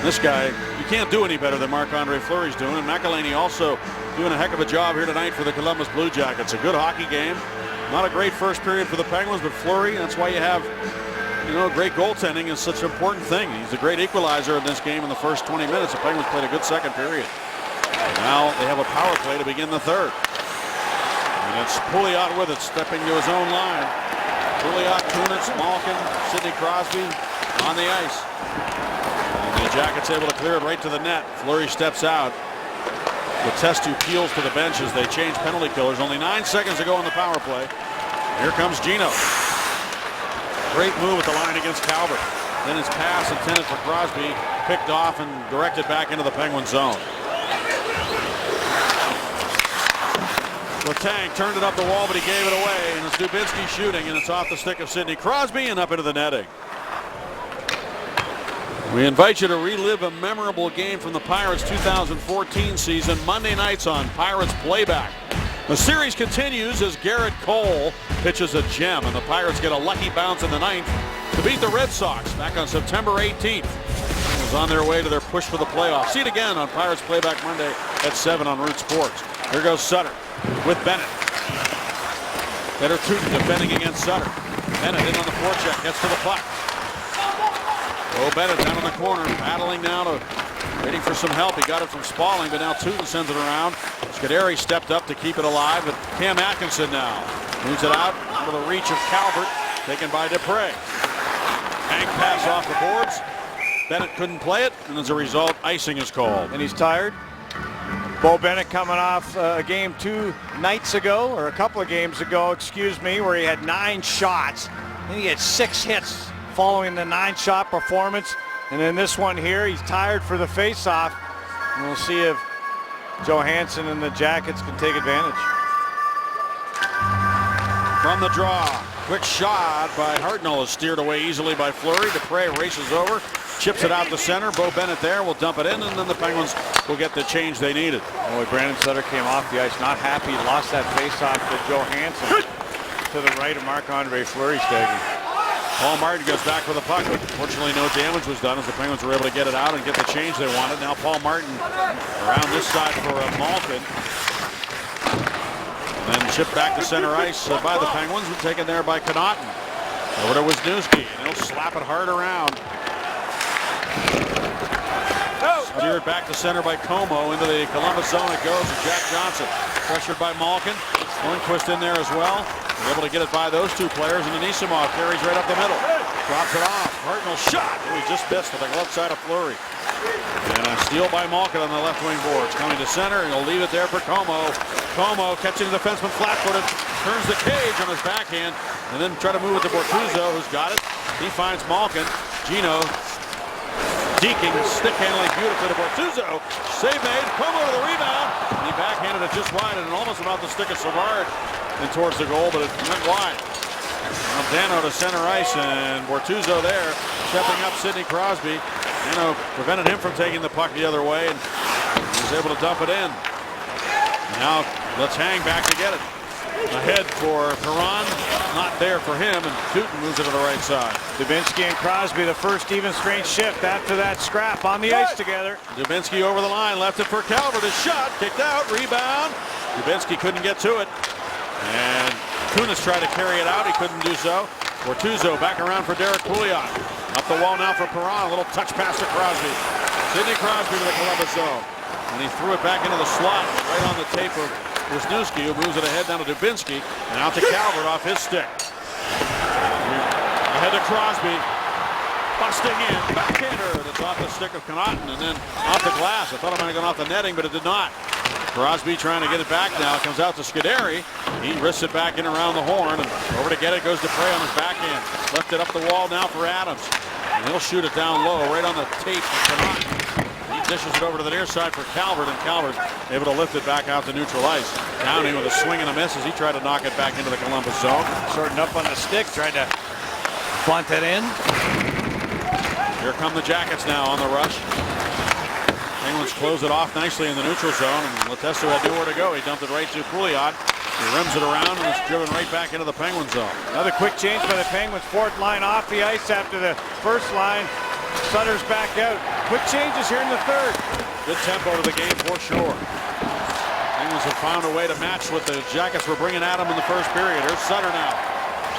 This guy, you can't do any better than Marc-Andre Fleury's doing, and McElhinney also doing a heck of a job here tonight for the Columbus Blue Jackets. A good hockey game. Not a great first period for the Penguins, but Fleury, that's why you have, great goaltending is such an important thing. He's a great equalizer in this game in the first 20 minutes. The Penguins played a good second period. Now they have a power play to begin the third. And it's Pouliot with it, stepping to his own line. Pouliot, Kunitz, Malkin, Sidney Crosby on the ice. And the Jackets able to clear it right to the net. Fleury steps out. Letestu peels to the bench as they change penalty killers. Only 9 seconds to go on the power play. Here comes Gino. Great move at the line against Calvert. Then his pass intended for Crosby, picked off and directed back into the Penguin zone. Letang turned it up the wall, but he gave it away, and it's Dubinsky shooting, and it's off the stick of Sidney Crosby and up into the netting. We invite you to relive a memorable game from the Pirates 2014 season, Monday nights on Pirates Playback. The series continues as Garrett Cole pitches a gem, and the Pirates get a lucky bounce in the ninth to beat the Red Sox back on September 18th. It was on their way to their push for the playoffs. See it again on Pirates Playback Monday at 7 on Root Sports. Here goes Sutter with Bennett. Better Tootin defending against Sutter. Bennett in on the forecheck, gets to the puck. Oh, Bennett down in the corner, battling now to waiting for some help. He got it from Spaulding, but now Tootin sends it around. Scuderi stepped up to keep it alive, but Cam Atkinson now moves it out for the reach of Calvert, taken by Dupre. Hank pass off the boards. Bennett couldn't play it, and as a result, icing is called. And he's tired. Bo Bennett coming off a game 2 nights ago, or a couple of games ago, excuse me, where he had 9 shots. And he had 6 hits following the 9-shot performance. And then this one here, he's tired for the face-off. And we'll see if Johansson and the Jackets can take advantage. From the draw, quick shot by Hartnell is steered away easily by Fleury. Dupre races over, chips it out to center. Bo Bennett there will dump it in, and then the Penguins will get the change they needed. Boy, Brandon Sutter came off the ice not happy. He lost that face-off to Johansson to the right of Marc-Andre Fleury. Paul Martin goes back for the puck, but fortunately no damage was done as the Penguins were able to get it out and get the change they wanted. Now Paul Martin around this side for Malkin. And then chipped back to center ice by the Penguins, and taken there by Connaughton. Over to Wisniewski, and he'll slap it hard around. Steered back to center by Como. Into the Columbus zone it goes to Jack Johnson. Pressured by Malkin. Lundqvist in there as well. They're able to get it by those two players, and Anisimov carries right up the middle. Drops it off. Hartnell shot. He just missed with the left side of Fleury. And a steal by Malkin on the left wing boards. Coming to center, and he'll leave it there for Como. Como catching the defenseman flat-footed. Turns the cage on his backhand, and then try to move it to Bortuzzo, who's got it. He finds Malkin. Gino deking, stick handling beautifully to Bortuzzo. Save made. Como to the rebound. And he backhanded it just wide, and almost about the stick of Savard and towards the goal, but it went wide. Now Dano to center ice, and Bortuzzo there, stepping up Sidney Crosby. Dano prevented him from taking the puck the other way, and he was able to dump it in. Now let's hang back to get it. Ahead for Perron, not there for him, and Tootin moves it to the right side. Dubinsky and Crosby, the first even strength shift after that scrap on the ice together. Dubinsky over the line, left it for Calvert. His shot, kicked out, rebound. Dubinsky couldn't get to it. And Kunis tried to carry it out. He couldn't do so. Bortuzzo back around for Derek Pouliot. Up the wall now for Perron. A little touch pass to Crosby. Sidney Crosby to the Columbus zone. And he threw it back into the slot right on the tape of Wisniewski, who moves it ahead down to Dubinsky. And out to Calvert off his stick. Ahead to Crosby. Busting in. Backhander. That's off the stick of Connaughton. And then off the glass. I thought it might have gone off the netting, but it did not. Crosby trying to get it back now. Comes out to Scuderi. He risks it back in around the horn. And over to get it goes Dupre on his backhand. Left it up the wall now for Adams. And he'll shoot it down low right on the tape of Connaughton. He dishes it over to the near side for Calvert. And Calvert able to lift it back out to neutral ice. Downey with a swing and a miss as he tried to knock it back into the Columbus zone. Sorting up on the stick. Tried to bunt it in. Here come the Jackets now on the rush. Penguins close it off nicely in the neutral zone, and Letestu had nowhere to go. He dumped it right to Pouliot. He rims it around and it's driven right back into the Penguin zone. Another quick change by the Penguins. Fourth line off the ice after the first line. Sutter's back out. Quick changes here in the third. Good tempo to the game for sure. Penguins have found a way to match what the Jackets were bringing at them in the first period. Here's Sutter now.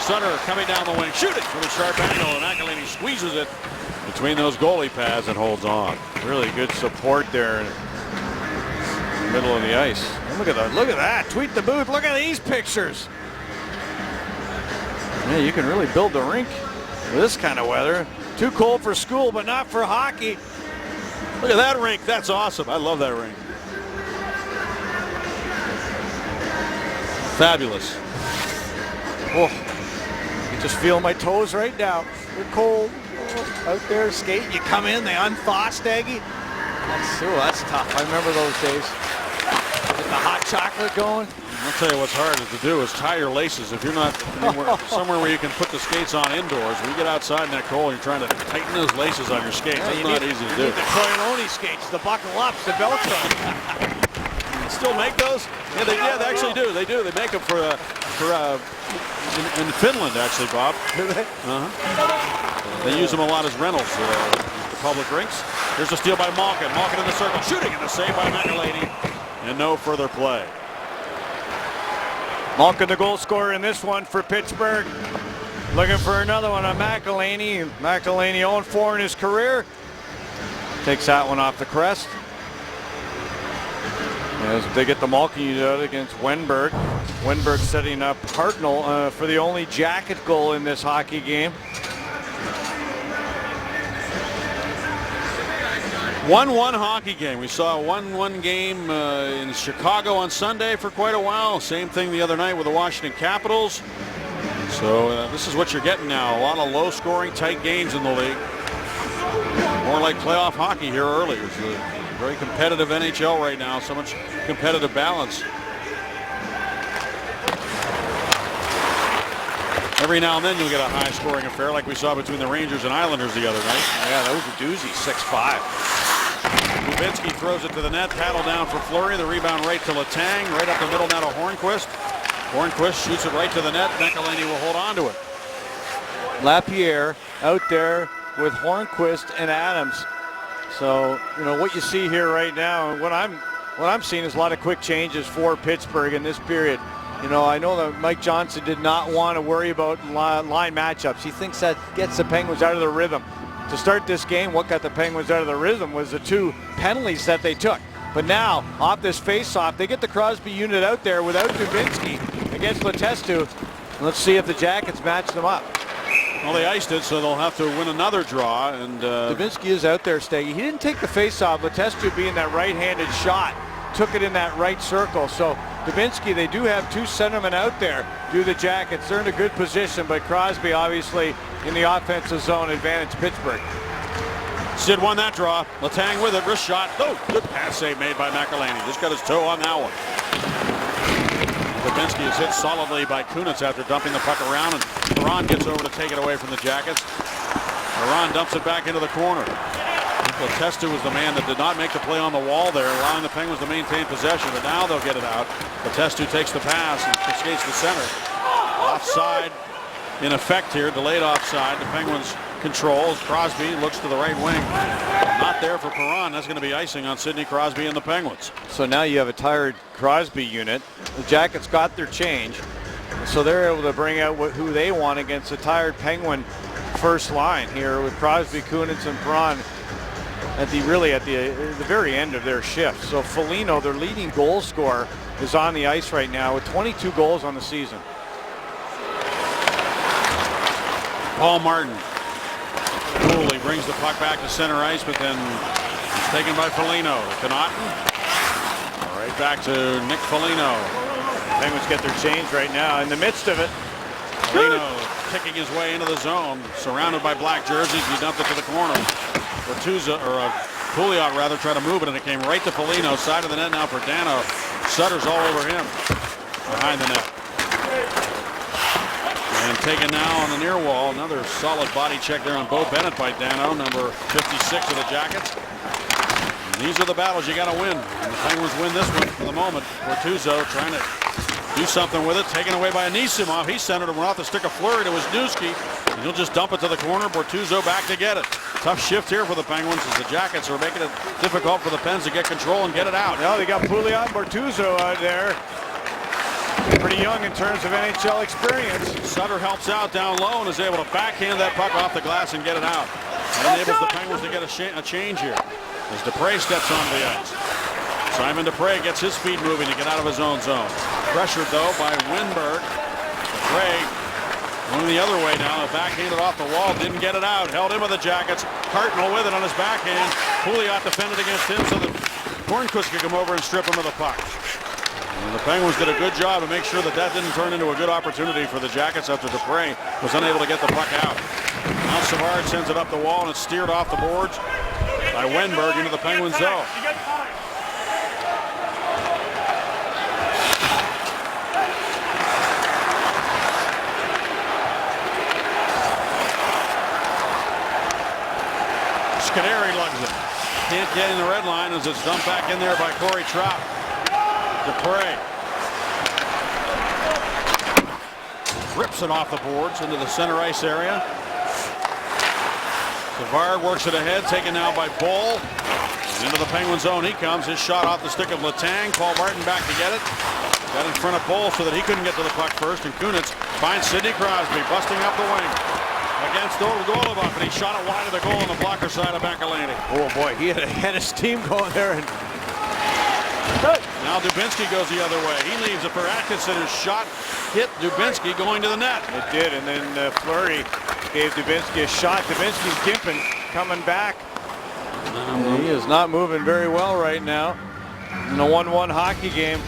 Sutter coming down the wing, shooting from a sharp angle, and McElhinney squeezes it between those goalie pads and holds on. Really good support there in the middle of the ice. And look at that! Look at that! Tweet the booth. Look at these pictures. Yeah, you can really build the rink with this kind of weather. Too cold for school, but not for hockey. Look at that rink. That's awesome. I love that rink. Fabulous. Oh, you just feel my toes right now. They're cold. Out there skating, you come in, they unthaw, Staggy. That's tough. I remember those days. Get the hot chocolate going. I'll tell you what's hard to do is tie your laces. If you're not somewhere where you can put the skates on indoors, when you get outside in that cold, you're trying to tighten those laces on your skates. That's not easy to do. You need the Coiloni skates, the buckle ups, the Velcro. Still make those? Yeah, they actually do. They do. They make them for in Finland, actually, Bob. Do they? They use them a lot as rentals, the public rinks. Here's a steal by Malkin. Malkin in the circle, shooting, and a save by McElhinney. And no further play. Malkin, the goal scorer in this one for Pittsburgh. Looking for another one on McElhinney. McElhinney 0-4 in his career. Takes that one off the crest. As they get the Malkin unit out against Wenberg. Wenberg setting up Hartnell for the only Jacket goal in this hockey game. 1-1 hockey game. We saw a 1-1 game in Chicago on Sunday for quite a while. Same thing the other night with the Washington Capitals. So this is what you're getting now. A lot of low-scoring, tight games in the league. More like playoff hockey here early. It's a very competitive NHL right now. So much competitive balance. Every now and then you'll get a high-scoring affair like we saw between the Rangers and Islanders the other night. Yeah, that was a doozy, 6-5. Dubinsky throws it to the net, paddle down for Fleury. The rebound right to Letang, right up the middle now to Hornquist. Hornquist shoots it right to the net. McElhinney will hold on to it. Lapierre out there with Hornquist and Adams. So, you know, what you see here right now, what I'm seeing is a lot of quick changes for Pittsburgh in this period. You know, I know that Mike Johnson did not want to worry about line matchups. He thinks that gets the Penguins out of the rhythm. To start this game, what got the Penguins out of the rhythm was the 2 penalties that they took. But now, off this face-off, they get the Crosby unit out there without Dubinsky against Letestu. Let's see if the Jackets match them up. Well, they iced it, so they'll have to win another draw. And Dubinsky is out there, Staggy. He didn't take the face-off. Letestu being that right-handed shot, took it in that right circle. So Dubinsky, they do have 2 centermen out there. Do the Jackets. They're in a good position, but Crosby obviously in the offensive zone, advantage Pittsburgh. Sid won that draw. Letang with it, wrist shot. Oh, good pass save made by McElhinney. Just got his toe on that one. Dubinsky is hit solidly by Kunitz after dumping the puck around, and Perron gets over to take it away from the Jackets. Perron dumps it back into the corner. Letestu was the man that did not make the play on the wall there, allowing the Penguins to maintain possession, but now they'll get it out. Letestu takes the pass and skates to center. Offside in effect here, delayed offside. The Penguins controls. Crosby looks to the right wing. Not there for Perron. That's going to be icing on Sidney Crosby and the Penguins. So now you have a tired Crosby unit. The Jackets got their change, so they're able to bring out who they want against a tired Penguin first line here with Crosby, Kunitz, and Perron at the very end of their shift. So Foligno, their leading goal scorer, is on the ice right now with 22 goals on the season. Paul Martin coolly brings the puck back to center ice, but then it's taken by Foligno. Connaughton, right back to Nick Foligno. Penguins get their change right now in the midst of it. Foligno kicking his way into the zone, surrounded by black jerseys. He dumped it to the corner. Pouliot rather tried to move it, and it came right to Foligno. Side of the net now for Dano. Sutter's all over him behind the net. And taken now on the near wall. Another solid body check there on Bo Bennett by Dano, number 56 of the Jackets. And these are the battles you got to win. And the Penguins win this one for the moment. Bortuzzo trying to do something with it, taken away by Anisimov. He centered and went off the stick of Fleury to Wisniewski. And he'll just dump it to the corner. Bortuzzo back to get it. Tough shift here for the Penguins as the Jackets are making it difficult for the Pens to get control and get it out. Now they got Pouliot and Bortuzzo out there. Pretty young in terms of NHL experience. Sutter helps out down low and is able to backhand that puck off the glass and get it out. That enables the Penguins to get a change here as Dupre steps onto the ice. Simon Dupre gets his feet moving to get out of his own zone. Pressured though by Winberg. Dupre going the other way now. Backhanded off the wall, didn't get it out. Held in with the Jackets. Hartnell with it on his backhand. Pouliot defended against him so that Hornquist could come over and strip him of the puck. And the Penguins did a good job to make sure that didn't turn into a good opportunity for the Jackets after Dupre was unable to get the puck out. Now Savard sends it up the wall and it's steered off the boards by Wenberg into the Penguin zone. Scuderi lugs it. Can't get in the red line as it's dumped back in there by Corey Trout. Dupre rips it off the boards into the center ice area. Savard works it ahead, taken now by Bull. And into the Penguin zone he comes. His shot off the stick of Letang. Paul Martin back to get it. Got in front of Bull so that he couldn't get to the puck first. And Kunitz finds Sidney Crosby busting up the wing against Golubov, and he shot it wide of the goal on the blocker side of McElhaney. Oh boy, he had his team going there. And now Dubinsky goes the other way. He leaves it for Atkinson. His shot hit Dubinsky going to the net. It did, and then Fleury gave Dubinsky a shot. Dubinsky's gimping, coming back. He is not moving very well right now in a 1-1 hockey game.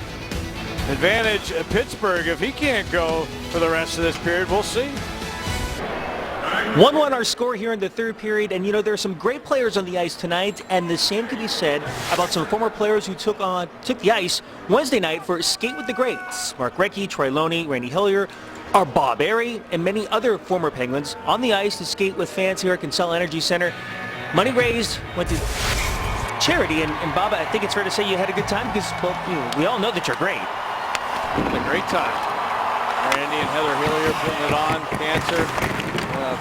Advantage Pittsburgh. If he can't go for the rest of this period, we'll see. 1-1 our score here in the third period, and you know there are some great players on the ice tonight, and the same can be said about some former players who took the ice Wednesday night for Skate with the Greats. Mark Recchi, Troy Loney, Randy Hillier, our Bob Airy, and many other former Penguins on the ice to skate with fans here at Consol Energy Center. Money raised went to charity, and Bob, I think it's fair to say you had a good time because, well, we all know that you're great. A great time. Randy and Heather Hillier putting it on, cancer.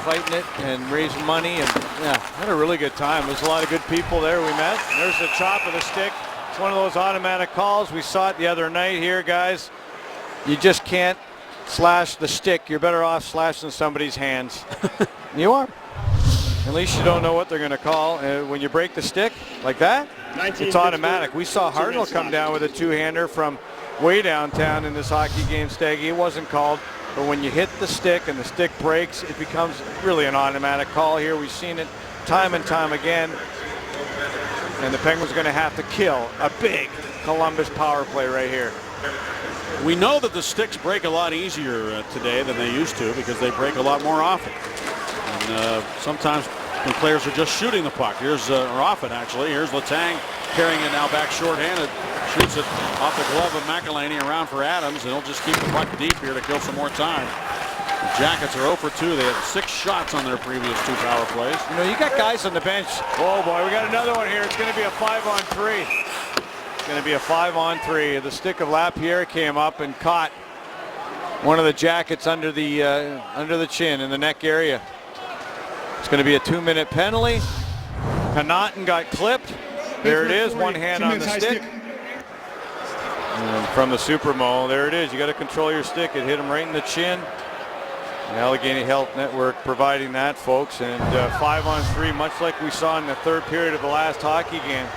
Fighting it and raising money, and yeah, had a really good time. There's a lot of good people there we met. There's the chop of the stick. It's one of those automatic calls. We saw it the other night here, guys. You just can't slash the stick. You're better off slashing somebody's hands. You are. At least you don't know what they're going to call. When you break the stick like that, it's automatic. We saw Hartnell come down with a two-hander from way downtown in this hockey game, Staggy. It wasn't called. But when you hit the stick and the stick breaks, it becomes really an automatic call here. We've seen it time and time again. And the Penguins are going to have to kill a big Columbus power play right here. We know that the sticks break a lot easier today than they used to because they break a lot more often. And sometimes when players are just shooting the puck. Or often actually. Here's Letang carrying it now back shorthanded. Shoots it off the glove of McElhaney around for Adams, and he'll just keep the puck deep here to kill some more time. The Jackets are 0 for 2. They had 6 shots on their previous 2 power plays. You know, you got guys on the bench. Oh boy, we got another one here. It's going to be a 5-on-3. It's going to be a 5-on-3. The stick of Lapierre came up and caught one of the Jackets under the chin in the neck area. It's going to be a 2-minute penalty. Connaughton got clipped. There it is, one hand on the stick. And from the Supermo, there it is. You got to control your stick. It hit him right in the chin. And Allegheny Health Network providing that, folks. And 5-on-3, much like we saw in the third period of the last hockey game.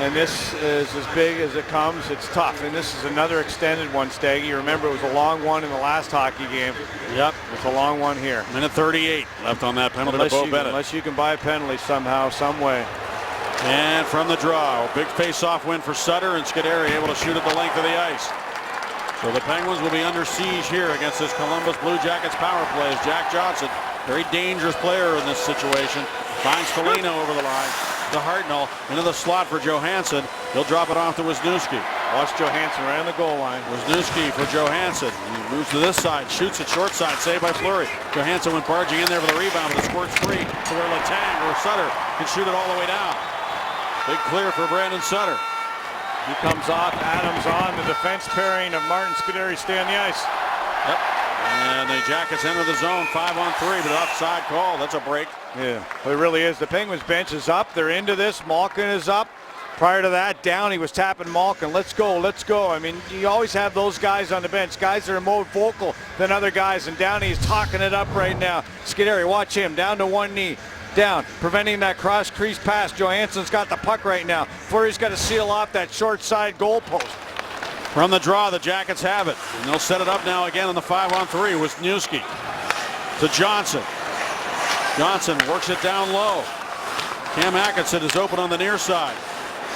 And this is as big as it comes. It's tough. And this is another extended one, Staggy. Remember, it was a long one in the last hockey game. Yep. It's a long one here. Minute 38 left on that penalty to Bo Bennett. Unless you can buy a penalty somehow, some way. And from the draw, big face-off win for Sutter, and Scuderi able to shoot at the length of the ice. So the Penguins will be under siege here against this Columbus Blue Jackets power play. As Jack Johnson, very dangerous player in this situation, finds Foligno over the line to Hartnell into the slot for Johansson. He'll drop it off to Wisniewski. Watch Johansson right on the goal line. Wisniewski for Johansson. He moves to this side, shoots it short side, saved by Fleury. Johansson went barging in there for the rebound, but it squirts free to where Letang or Sutter can shoot it all the way down. Big clear for Brandon Sutter. He comes off, Adams on. The defense pairing of Martin Scuderi stay on the ice. Yep. And the Jackets enter the zone, 5-on-3, but offside call. That's a break. Yeah, it really is. The Penguins bench is up. They're into this. Malkin is up. Prior to that, Downey was tapping Malkin. Let's go, let's go. I mean, you always have those guys on the bench, guys that are more vocal than other guys, and Downey is talking it up right now. Scuderi, watch him, down to one knee. Down, preventing that cross-crease pass. Johansson's got the puck right now. Fleury's got to seal off that short side goal post. From the draw, the Jackets have it. And they'll set it up now again on the 5-on-3 with Wisniewski to Johnson. Johnson works it down low. Cam Atkinson is open on the near side.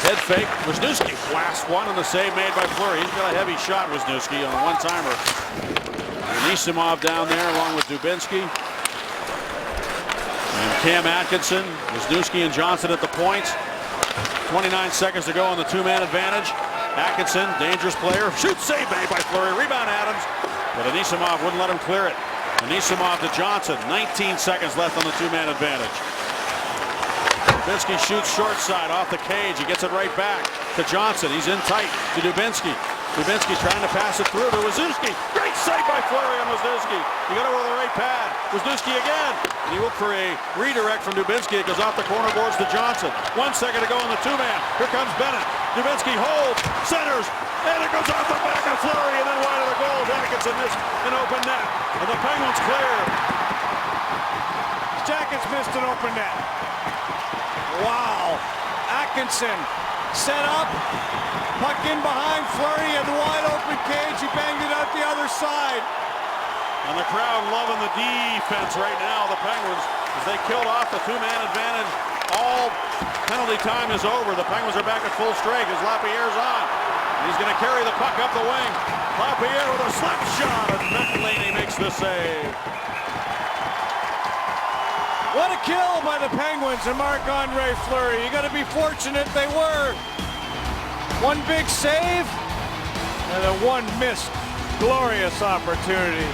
Head fake. Wisniewski blasts one and the save made by Fleury. He's got a heavy shot, Wisniewski, on a one-timer. Anisimov down there along with Dubinsky. And Cam Atkinson, Wisniewski and Johnson at the points. 29 seconds to go on the two-man advantage. Atkinson, dangerous player. Shoot, save made by Fleury. Rebound Adams. But Anisimov wouldn't let him clear it. Anisimov to Johnson. 19 seconds left on the two-man advantage. Dubinsky shoots short side off the cage. He gets it right back to Johnson. He's in tight to Dubinsky. Dubinsky trying to pass it through to Wisniewski. Great save by Fleury on Wisniewski. He got over the right pad. Wisniewski again. And he will create redirect from Dubinsky. It goes off the corner boards to Johnson. 1 second to go on the two-man. Here comes Bennett. Dubinsky holds, centers, and it goes off the back of Fleury and then wide of the goal. Atkinson missed an open net. And the Penguins clear. Jackets missed an open net. Wow. Atkinson set up. Puck in behind Fleury and the wide open cage. He banged it out the other side. And the crowd loving the defense right now, the Penguins, as they killed off the two-man advantage. All penalty time is over. The Penguins are back at full strength as Lapierre's on. He's going to carry the puck up the wing. Lapierre with a slap shot, and McElhaney makes the save. What a kill by the Penguins and Marc-Andre Fleury. You got to be fortunate they were. One big save and then one missed glorious opportunity.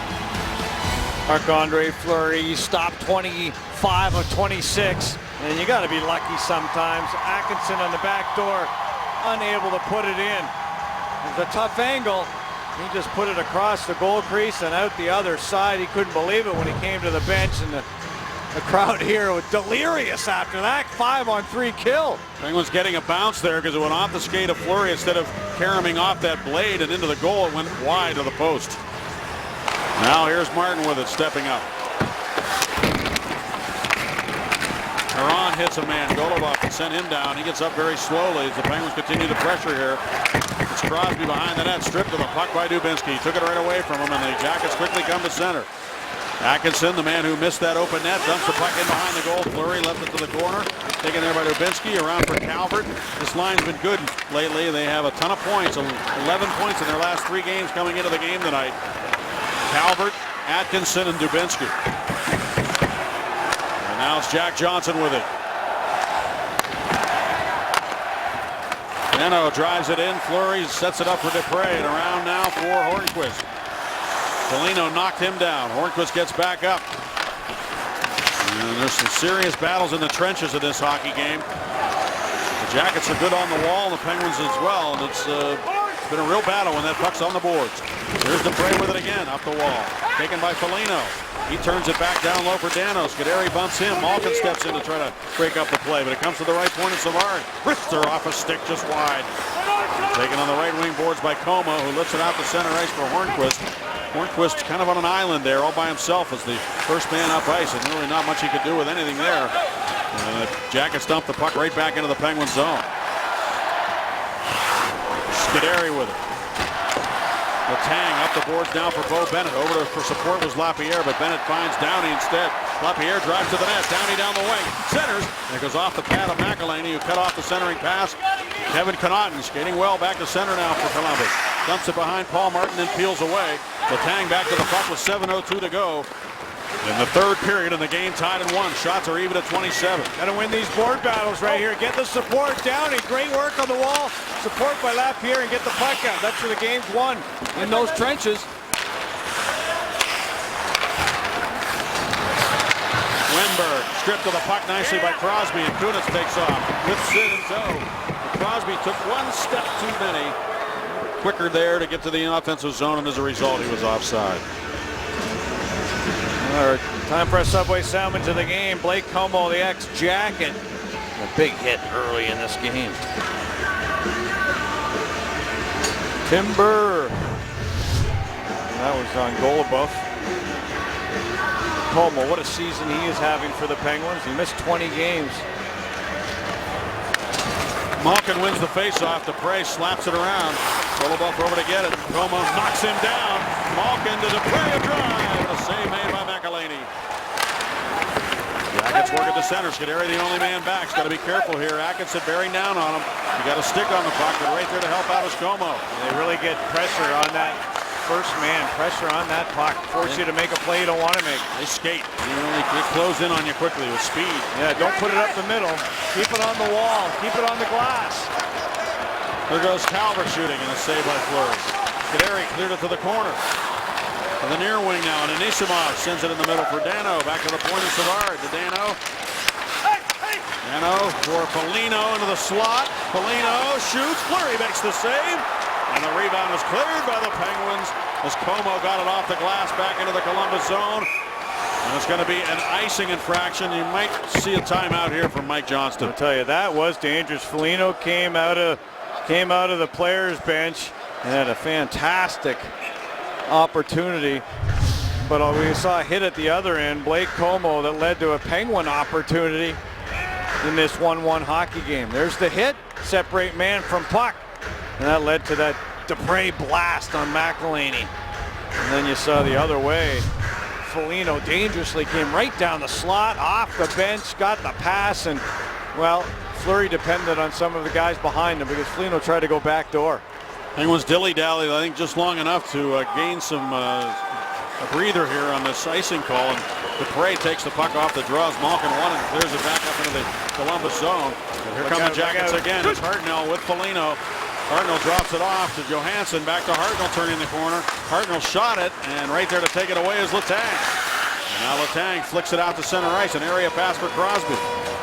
Marc-Andre Fleury stopped 25 of 26, and you got to be lucky sometimes. Atkinson on the back door, unable to put it in. It's a tough angle. He just put it across the goal crease and out the other side. He couldn't believe it when he came to the bench, and the crowd here was delirious after that 5-on-3 kill. Penguins getting a bounce there because it went off the skate of Fleury instead of caroming off that blade and into the goal. It went wide of the post. Now here's Martin with it, stepping up. Perron hits a man. Golovov can send him down. He gets up very slowly as the Penguins continue to pressure here. It's Crosby behind the net, stripped of a puck by Dubinsky. Took it right away from him, and the Jackets quickly come to center. Atkinson, the man who missed that open net, dumps the puck in behind the goal. Fleury left it to the corner. Taken there by Dubinsky, around for Calvert. This line's been good lately. They have a ton of points, 11 points in their last 3 games coming into the game tonight. Calvert, Atkinson, and Dubinsky. And now it's Jack Johnson with it. Neno drives it in. Fleury sets it up for Dupre, and around now for Hornquist. Foligno knocked him down. Hornquist gets back up. And there's some serious battles in the trenches of this hockey game. The Jackets are good on the wall, and the Penguins as well. And it's been a real battle when that puck's on the boards. Here's Dupre with it again, up the wall. Taken by Foligno. He turns it back down low for Dano. Scuderi bumps him. Malkin steps in to try to break up the play, but it comes to the right point of Savard. Richter off a stick just wide. Taken on the right wing boards by Coma, who lifts it out to center ice for Hornquist. Hornquist kind of on an island there all by himself as the first man up ice, and really not much he could do with anything there. The Jackets dump the puck right back into the Penguin zone. Scuderi with it. Letang up the boards now for Bo Bennett. Over for support was Lapierre, but Bennett finds Downey instead. Lapierre drives to the net. Downey down the wing. Centers. And it goes off the pad of McElhaney, who cut off the centering pass. Kevin Connaughton skating well back to center now for Columbus. Dumps it behind Paul Martin and peels away. Letang back to the puck with 7:02 to go. In the third period, and the game tied at 1. Shots are even at 27. Got to win these board battles right here. Get the support. Downey, great work on the wall. Support by Lapierre and get the puck out. That's where the game's won, in those trenches. Wenberg stripped of the puck nicely by Crosby, and Kunitz takes off with Sid and tow. Crosby took one step too many. Quicker there to get to the offensive zone, and as a result, he was offside. All right, time for a Subway sandwich of the game. Blake Comeau, the ex-Jacket. A big hit early in this game. Timber. That was on Goluboff. Comeau, what a season he is having for the Penguins. He missed 20 games. Malkin wins the faceoff. Dupre slaps it around. Goluboff over to get it. Comeau knocks him down. Malkin to Dupre, a drive. A save made by McElhaney. Jackets work at the center. Scuderi the only man back. He's got to be careful here. Atkinson bearing down on him. You got a stick on the puck, but right there to help out is Comeau. They really get pressure on that first man. Pressure on that puck. Force you to make a play you don't want to make. They skate. They close in on you quickly with speed. Yeah, don't put it up the middle. Keep it on the wall. Keep it on the glass. There goes Calvert shooting, and a save by Fleury. Scuderi cleared it to the corner. To the near wing now, and Anisimov sends it in the middle for Dano. Back to the point of Savard. To Dano. Dano for Foligno into the slot. Foligno shoots. Fleury makes the save. And the rebound is cleared by the Penguins as Comeau got it off the glass back into the Columbus zone. And it's going to be an icing infraction. You might see a timeout here from Mike Johnston. I'll tell you, that was dangerous. Foligno came out of the players' bench and had a fantastic opportunity. But we saw a hit at the other end, Blake Comeau, that led to a Penguin opportunity in this 1-1 hockey game. There's the hit, separate man from puck. And that led to that Dupre blast on McElhaney. And then you saw the other way. Foligno dangerously came right down the slot, off the bench, got the pass, and, well, Fleury depended on some of the guys behind him because Foligno tried to go back door. Penguins dilly-dally, I think, just long enough to gain some a breather here on this icing call. And Dupre takes the puck off the draws. Malkin one and clears it back up into the Columbus zone. And here come the Jackets again. It's Hartnell with Foligno. Hartnell drops it off to Johansson. Back to Hartnell turning the corner. Hartnell shot it, and right there to take it away is Letang. And now Letang flicks it out to center ice. An area pass for Crosby.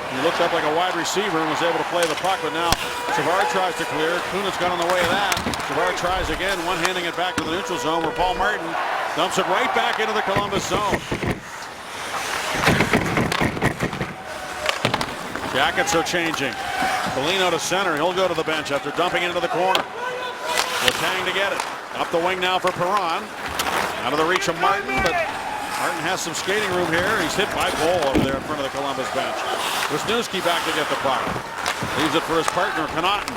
He looked up like a wide receiver and was able to play the puck, but now Savard tries to clear. Kunitz got on the way of that. Savard tries again, one-handing it back to the neutral zone where Paul Martin dumps it right back into the Columbus zone. Jackets are changing. Foligno to center. He'll go to the bench after dumping it into the corner. Letang to get it. Up the wing now for Perron. Out of the reach of Martin, but Martin has some skating room here. He's hit by Cole over there in front of the Columbus bench. Wisniewski back to get the puck. Leaves it for his partner, Connaughton.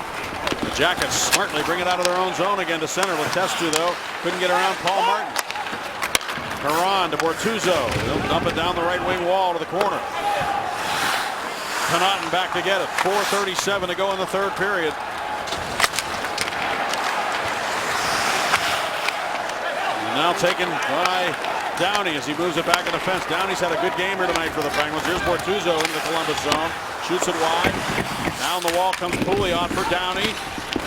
The Jackets smartly bring it out of their own zone again to center. Letestu, though, couldn't get around Paul Martin. Perron to Bortuzzo. He'll dump it down the right wing wall to the corner. Connaughton back to get it. 4:37 to go in the third period. And now taken by Downey as he moves it back in the fence. Downey's had a good game here tonight for the Penguins. Here's Bortuzzo into the Columbus zone. Shoots it wide. Down the wall comes Pouliot for Downey.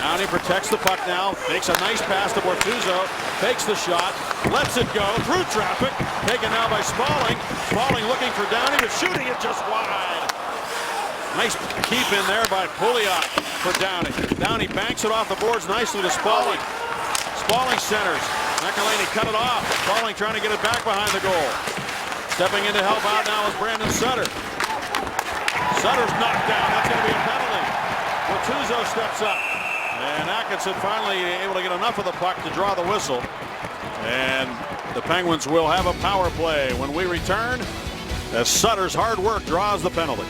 Downey protects the puck now. Makes a nice pass to Bortuzzo. Fakes the shot. Lets it go through traffic. Taken now by Spaulding. Spaulding looking for Downey, but shooting it just wide. Nice keep in there by Pouliot for Downey. Downey banks it off the boards nicely to Spaulding. Spaulding centers. McElhaney cut it off. Spaulding trying to get it back behind the goal. Stepping in to help out now is Brandon Sutter. Sutter's knocked down. That's going to be a penalty. Bortuzzo steps up. And Atkinson finally able to get enough of the puck to draw the whistle. And the Penguins will have a power play when we return as Sutter's hard work draws the penalty.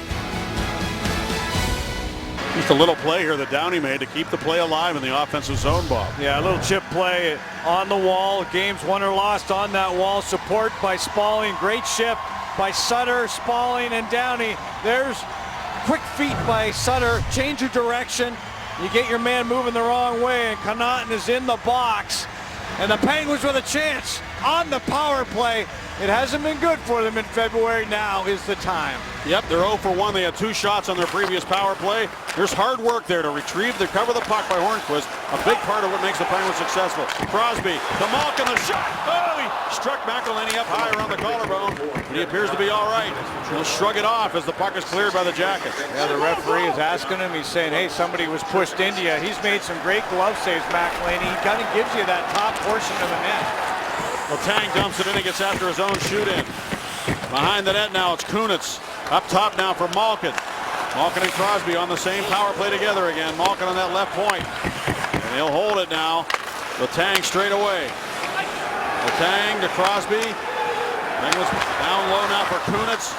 Just a little play here that Downey made to keep the play alive in the offensive zone, Bob. Yeah, a little chip play on the wall. Games won or lost on that wall. Support by Spaulding. Great shift by Sutter, Spaulding, and Downey. There's quick feet by Sutter. Change of direction. You get your man moving the wrong way, and Connaughton is in the box. And the Penguins with a chance on the power play. It hasn't been good for them in February. Now is the time. Yep, they're 0 for 1. They had 2 shots on their previous power play. There's hard work there to recover the puck by Hornquist. A big part of what makes the Penguins successful. Crosby to Malkin, the shot. Oh, he struck McElhinney up high around the collarbone, but he appears to be all right. He'll shrug it off as the puck is cleared by the Jackets. Yeah, the referee is asking him. He's saying, hey, somebody was pushed into you. He's made some great glove saves, McElhinney. He kind of gives you that top portion of the net. Letang dumps it in and gets after his own shoot-in. Behind the net now, it's Kunitz. Up top now for Malkin. Malkin and Crosby on the same power play together again. Malkin on that left point. And he'll hold it now. Letang straight away. Letang to Crosby. Penguins down low now for Kunitz.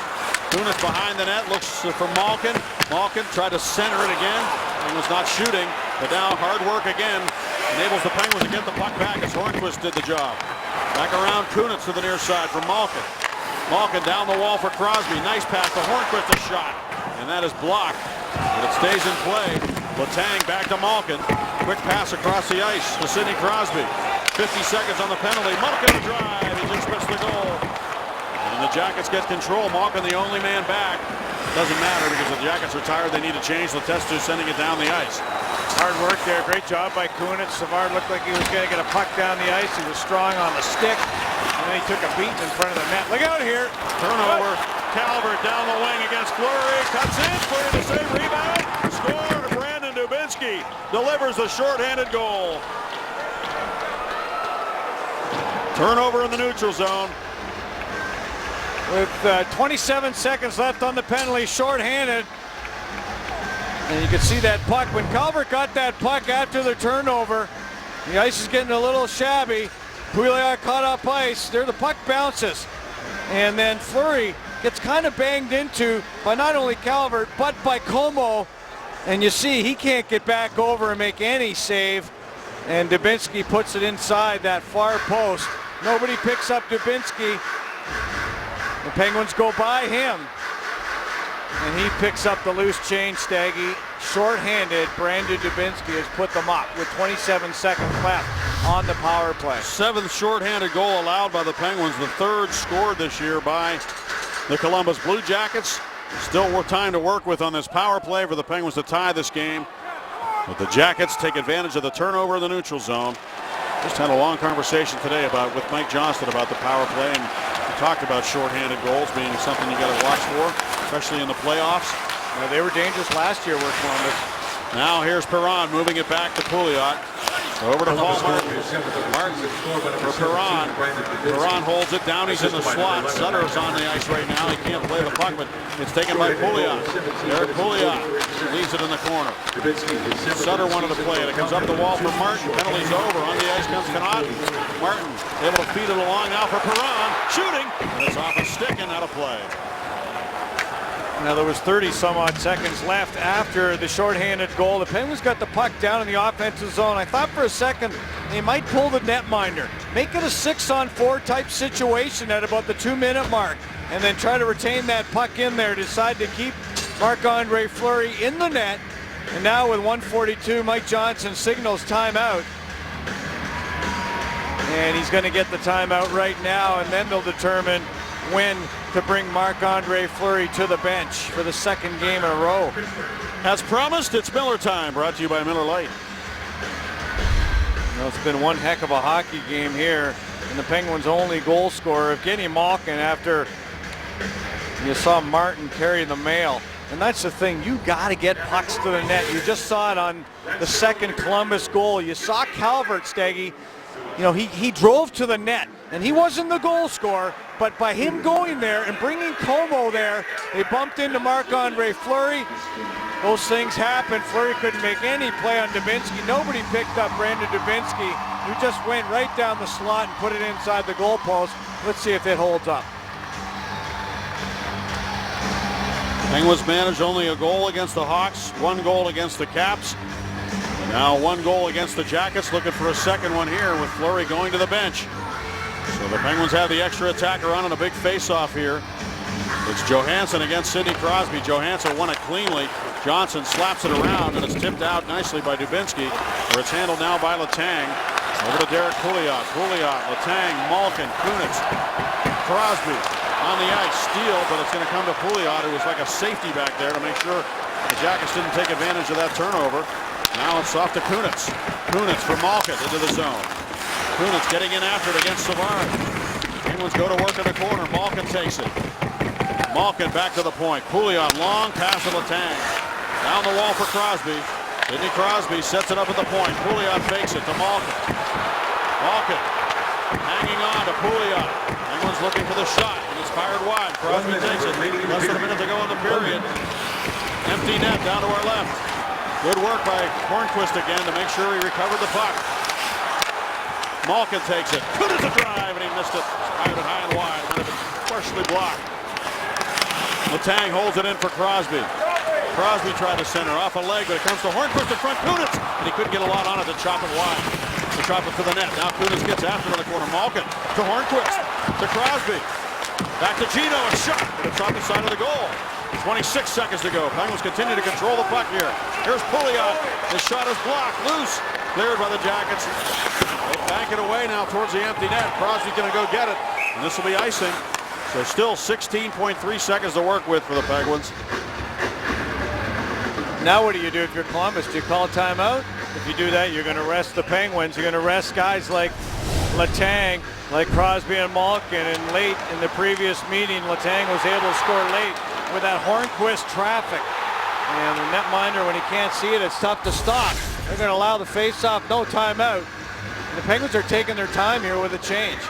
Kunitz behind the net, looks for Malkin. Malkin tried to center it again. Penguins not shooting, but now hard work again. Enables the Penguins to get the puck back as Hornquist did the job. Back around Kunitz to the near side for Malkin. Malkin down the wall for Crosby. Nice pass to Hornquist, a shot. And that is blocked, but it stays in play. Letang back to Malkin. Quick pass across the ice to Sidney Crosby. 50 seconds on the penalty. Malkin a drive. He just missed the goal. And the Jackets get control. Malkin the only man back. Doesn't matter because the Jackets are tired. They need to change. Letestu sending it down the ice. Hard work there. Great job by Kunitz. Savard looked like he was going to get a puck down the ice. He was strong on the stick. And then he took a beating in front of the net. Look out here. Turnover. Calvert down the wing against Fleury. Cuts in. Fleury to save. Rebound. Score. Brandon Dubinsky delivers the shorthanded goal. Turnover in the neutral zone. With 27 seconds left on the penalty, shorthanded. And you can see that puck. When Calvert got that puck after the turnover, the ice is getting a little shabby. Pouliot caught up ice. There the puck bounces. And then Fleury gets kind of banged into by not only Calvert, but by Como. And you see he can't get back over and make any save. And Dubinsky puts it inside that far post. Nobody picks up Dubinsky. The Penguins go by him. And he picks up the loose change, Staggy. Short-handed, Brandon Dubinsky has put them up with 27 seconds left on the power play. 7th short-handed goal allowed by the Penguins. The 3rd scored this year by the Columbus Blue Jackets. Still more time to work with on this power play for the Penguins to tie this game. But the Jackets take advantage of the turnover in the neutral zone. Just had a long conversation today with Mike Johnston about the power play, and we talked about short-handed goals being something you got to watch for, especially in the playoffs. Now, they were dangerous last year with Columbus. Now here's Perron moving it back to Pouliot. Over to Paul Martin. Martin for Perron. Perron holds it down. He's in the slot. Sutter is on the ice right now. He can't play the puck, but it's taken by Pouliot. Eric Pouliot leaves it in the corner. Sutter wanted to play it. It comes up the wall for Martin. Penalty's over. On the ice comes Connaughton. Martin able to feed it along now for Perron. Shooting. And it's off a stick and out of play. Now there was 30 some odd seconds left after the shorthanded goal. The Penguins got the puck down in the offensive zone. I thought for a second they might pull the netminder, make it a 6-on-4 type situation at about the 2-minute mark, and then try to retain that puck in there. Decide to keep Marc-Andre Fleury in the net. And now with 1:42, Mike Johnson signals timeout. And he's going to get the timeout right now, and then they'll determine when to bring Marc-Andre Fleury to the bench for the 2nd game in a row. As promised, it's Miller time, brought to you by Miller Lite. Well, it's been one heck of a hockey game here, and the Penguins' only goal scorer, Evgeny Malkin, after you saw Martin carry the mail. And that's the thing, you got to get pucks to the net. You just saw it on the 2nd Columbus goal. You saw Calvert, Steggy. You know, he drove to the net, and he wasn't the goal scorer, but by him going there and bringing Como there, they bumped into Marc-Andre Fleury. Those things happened. Fleury couldn't make any play on Dubinsky. Nobody picked up Brandon Dubinsky, who just went right down the slot and put it inside the goalpost. Let's see if it holds up. Penguins managed only a goal against the Hawks, 1 goal against the Caps. Now 1 goal against the Jackets, looking for a 2nd one here with Fleury going to the bench. So the Penguins have the extra attacker on a big face-off here. It's Johansson against Sidney Crosby. Johansson won it cleanly. Johnson slaps it around, and it's tipped out nicely by Dubinsky, where it's handled now by Letang. Over to Derek Pouliot. Pouliot, Letang, Malkin, Kunitz. Crosby on the ice. Steal, but it's going to come to Pouliot, who was like a safety back there to make sure the Jackets didn't take advantage of that turnover. Now it's off to Kunitz. Kunitz for Malkin into the zone. Kunitz getting in after it against Savard. Penguins go to work in the corner. Malkin takes it. Malkin back to the point. Pouliot, long pass to Letang. Down the wall for Crosby. Sidney Crosby sets it up at the point. Pouliot fakes it to Malkin. Malkin hanging on to Pouliot. Penguins looking for the shot, and it's fired wide. Crosby takes it. Less than a minute to go in the period. Empty net down to our left. Good work by Hornquist again to make sure he recovered the puck. Malkin takes it. Kunitz a drive, and he missed it. Fired it high and wide. Might have been partially blocked. Letang holds it in for Crosby. Crosby tried to center off a leg, but it comes to Hornquist in front. Kunitz, and he couldn't get a lot on it to chop it wide. To chop it to the net. Now Kunitz gets after it in the corner. Malkin to Hornquist. To Crosby. Back to Gino. A shot, but it's off the side of the goal. 26 seconds to go. Penguins continue to control the puck here. Here's Pouliot. His shot is blocked. Loose. Cleared by the Jackets. They bank it away now towards the empty net. Crosby's going to go get it. And this will be icing. So still 16.3 seconds to work with for the Penguins. Now what do you do if you're Columbus? Do you call a timeout? If you do that, you're going to rest the Penguins. You're going to rest guys like Letang, like Crosby and Malkin. And late in the previous meeting, Letang was able to score late with that Hornquist traffic. And the netminder, when he can't see it, it's tough to stop. They're going to allow the face-off, no timeout. And the Penguins are taking their time here with a change.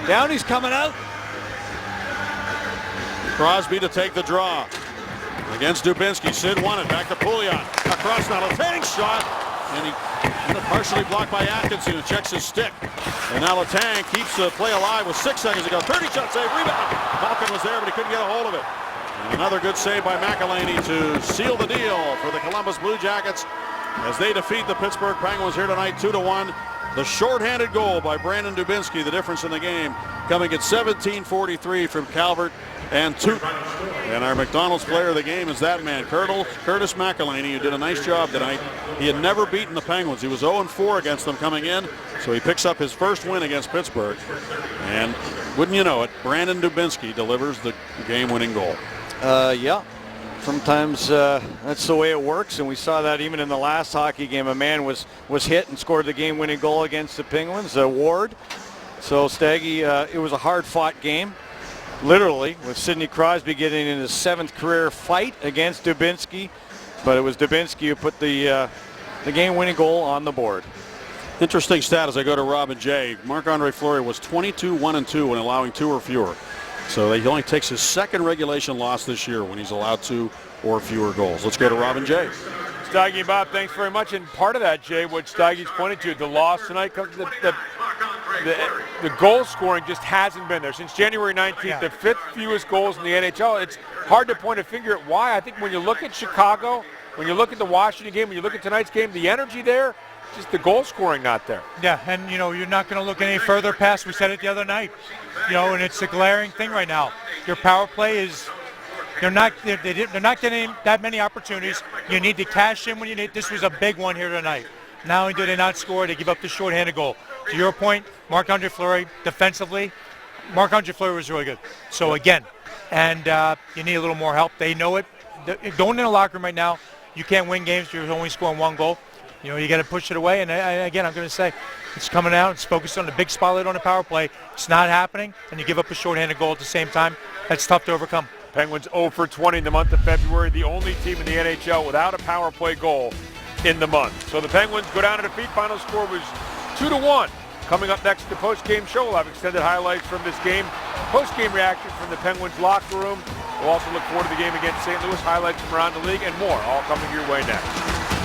Downey's coming out. Crosby to take the draw. Against Dubinsky. Sid won it. Back to Pouliot. Across now. Letang shot. And he partially blocked by Atkinson, who checks his stick. And now Letang keeps the play alive with 6 seconds to go. 30-shot save. Rebound. Malkin was there, but he couldn't get a hold of it. And another good save by McElhaney to seal the deal for the Columbus Blue Jackets as they defeat the Pittsburgh Penguins here tonight 2-1. The shorthanded goal by Brandon Dubinsky, the difference in the game, coming at 17:43 from Calvert and Toot. And our McDonald's player of the game is that man, Curtis McElhaney, who did a nice job tonight. He had never beaten the Penguins. He was 0-4 against them coming in, so he picks up his first win against Pittsburgh. And wouldn't you know it, Brandon Dubinsky delivers the game-winning goal. Yeah. Sometimes that's the way it works, and we saw that even in the last hockey game. A man was hit and scored the game-winning goal against the Penguins, Ward. So Staggy, it was a hard-fought game, literally, with Sidney Crosby getting in his 7th career fight against Dubinsky, but it was Dubinsky who put the game-winning goal on the board. Interesting stat as I go to Robin J. Marc-Andre Fleury was 22-1-2 when allowing 2 or fewer. So he only takes his 2nd regulation loss this year when he's allowed 2 or fewer goals. Let's go to Robin J. Staggy and Bob, thanks very much. And part of that, Jay, what Staggy's pointed to, the loss tonight, the goal scoring just hasn't been there. Since January 19th, the 5th fewest goals in the NHL. It's hard to point a finger at why. I think when you look at Chicago, when you look at the Washington game, when you look at tonight's game, the energy there, just the goal scoring not there. Yeah, and you know, you're not going to look any further past, we said it the other night, you know, and it's a glaring thing right now. Your power play is, they're not getting that many opportunities. You need to cash in when you need. This was a big one here tonight. Not only do they not score, they give up the shorthanded goal. To your point, Marc-Andre Fleury, defensively, Marc-Andre Fleury was really good. So again, and you need a little more help. They know it. Going in the locker room right now, you can't win games if you're only scoring 1 goal. You know, you got to push it away. And again, I'm going to say, it's coming out. It's focused on the big spotlight on the power play. It's not happening, and you give up a shorthanded goal at the same time. That's tough to overcome. Penguins 0 for 20 in the month of February, the only team in the NHL without a power play goal in the month. So the Penguins go down to defeat. Final score was 2-1. Coming up next, the post-game show. We'll have extended highlights from this game, post-game reaction from the Penguins locker room. We'll also look forward to the game against St. Louis, highlights from around the league, and more, all coming your way next.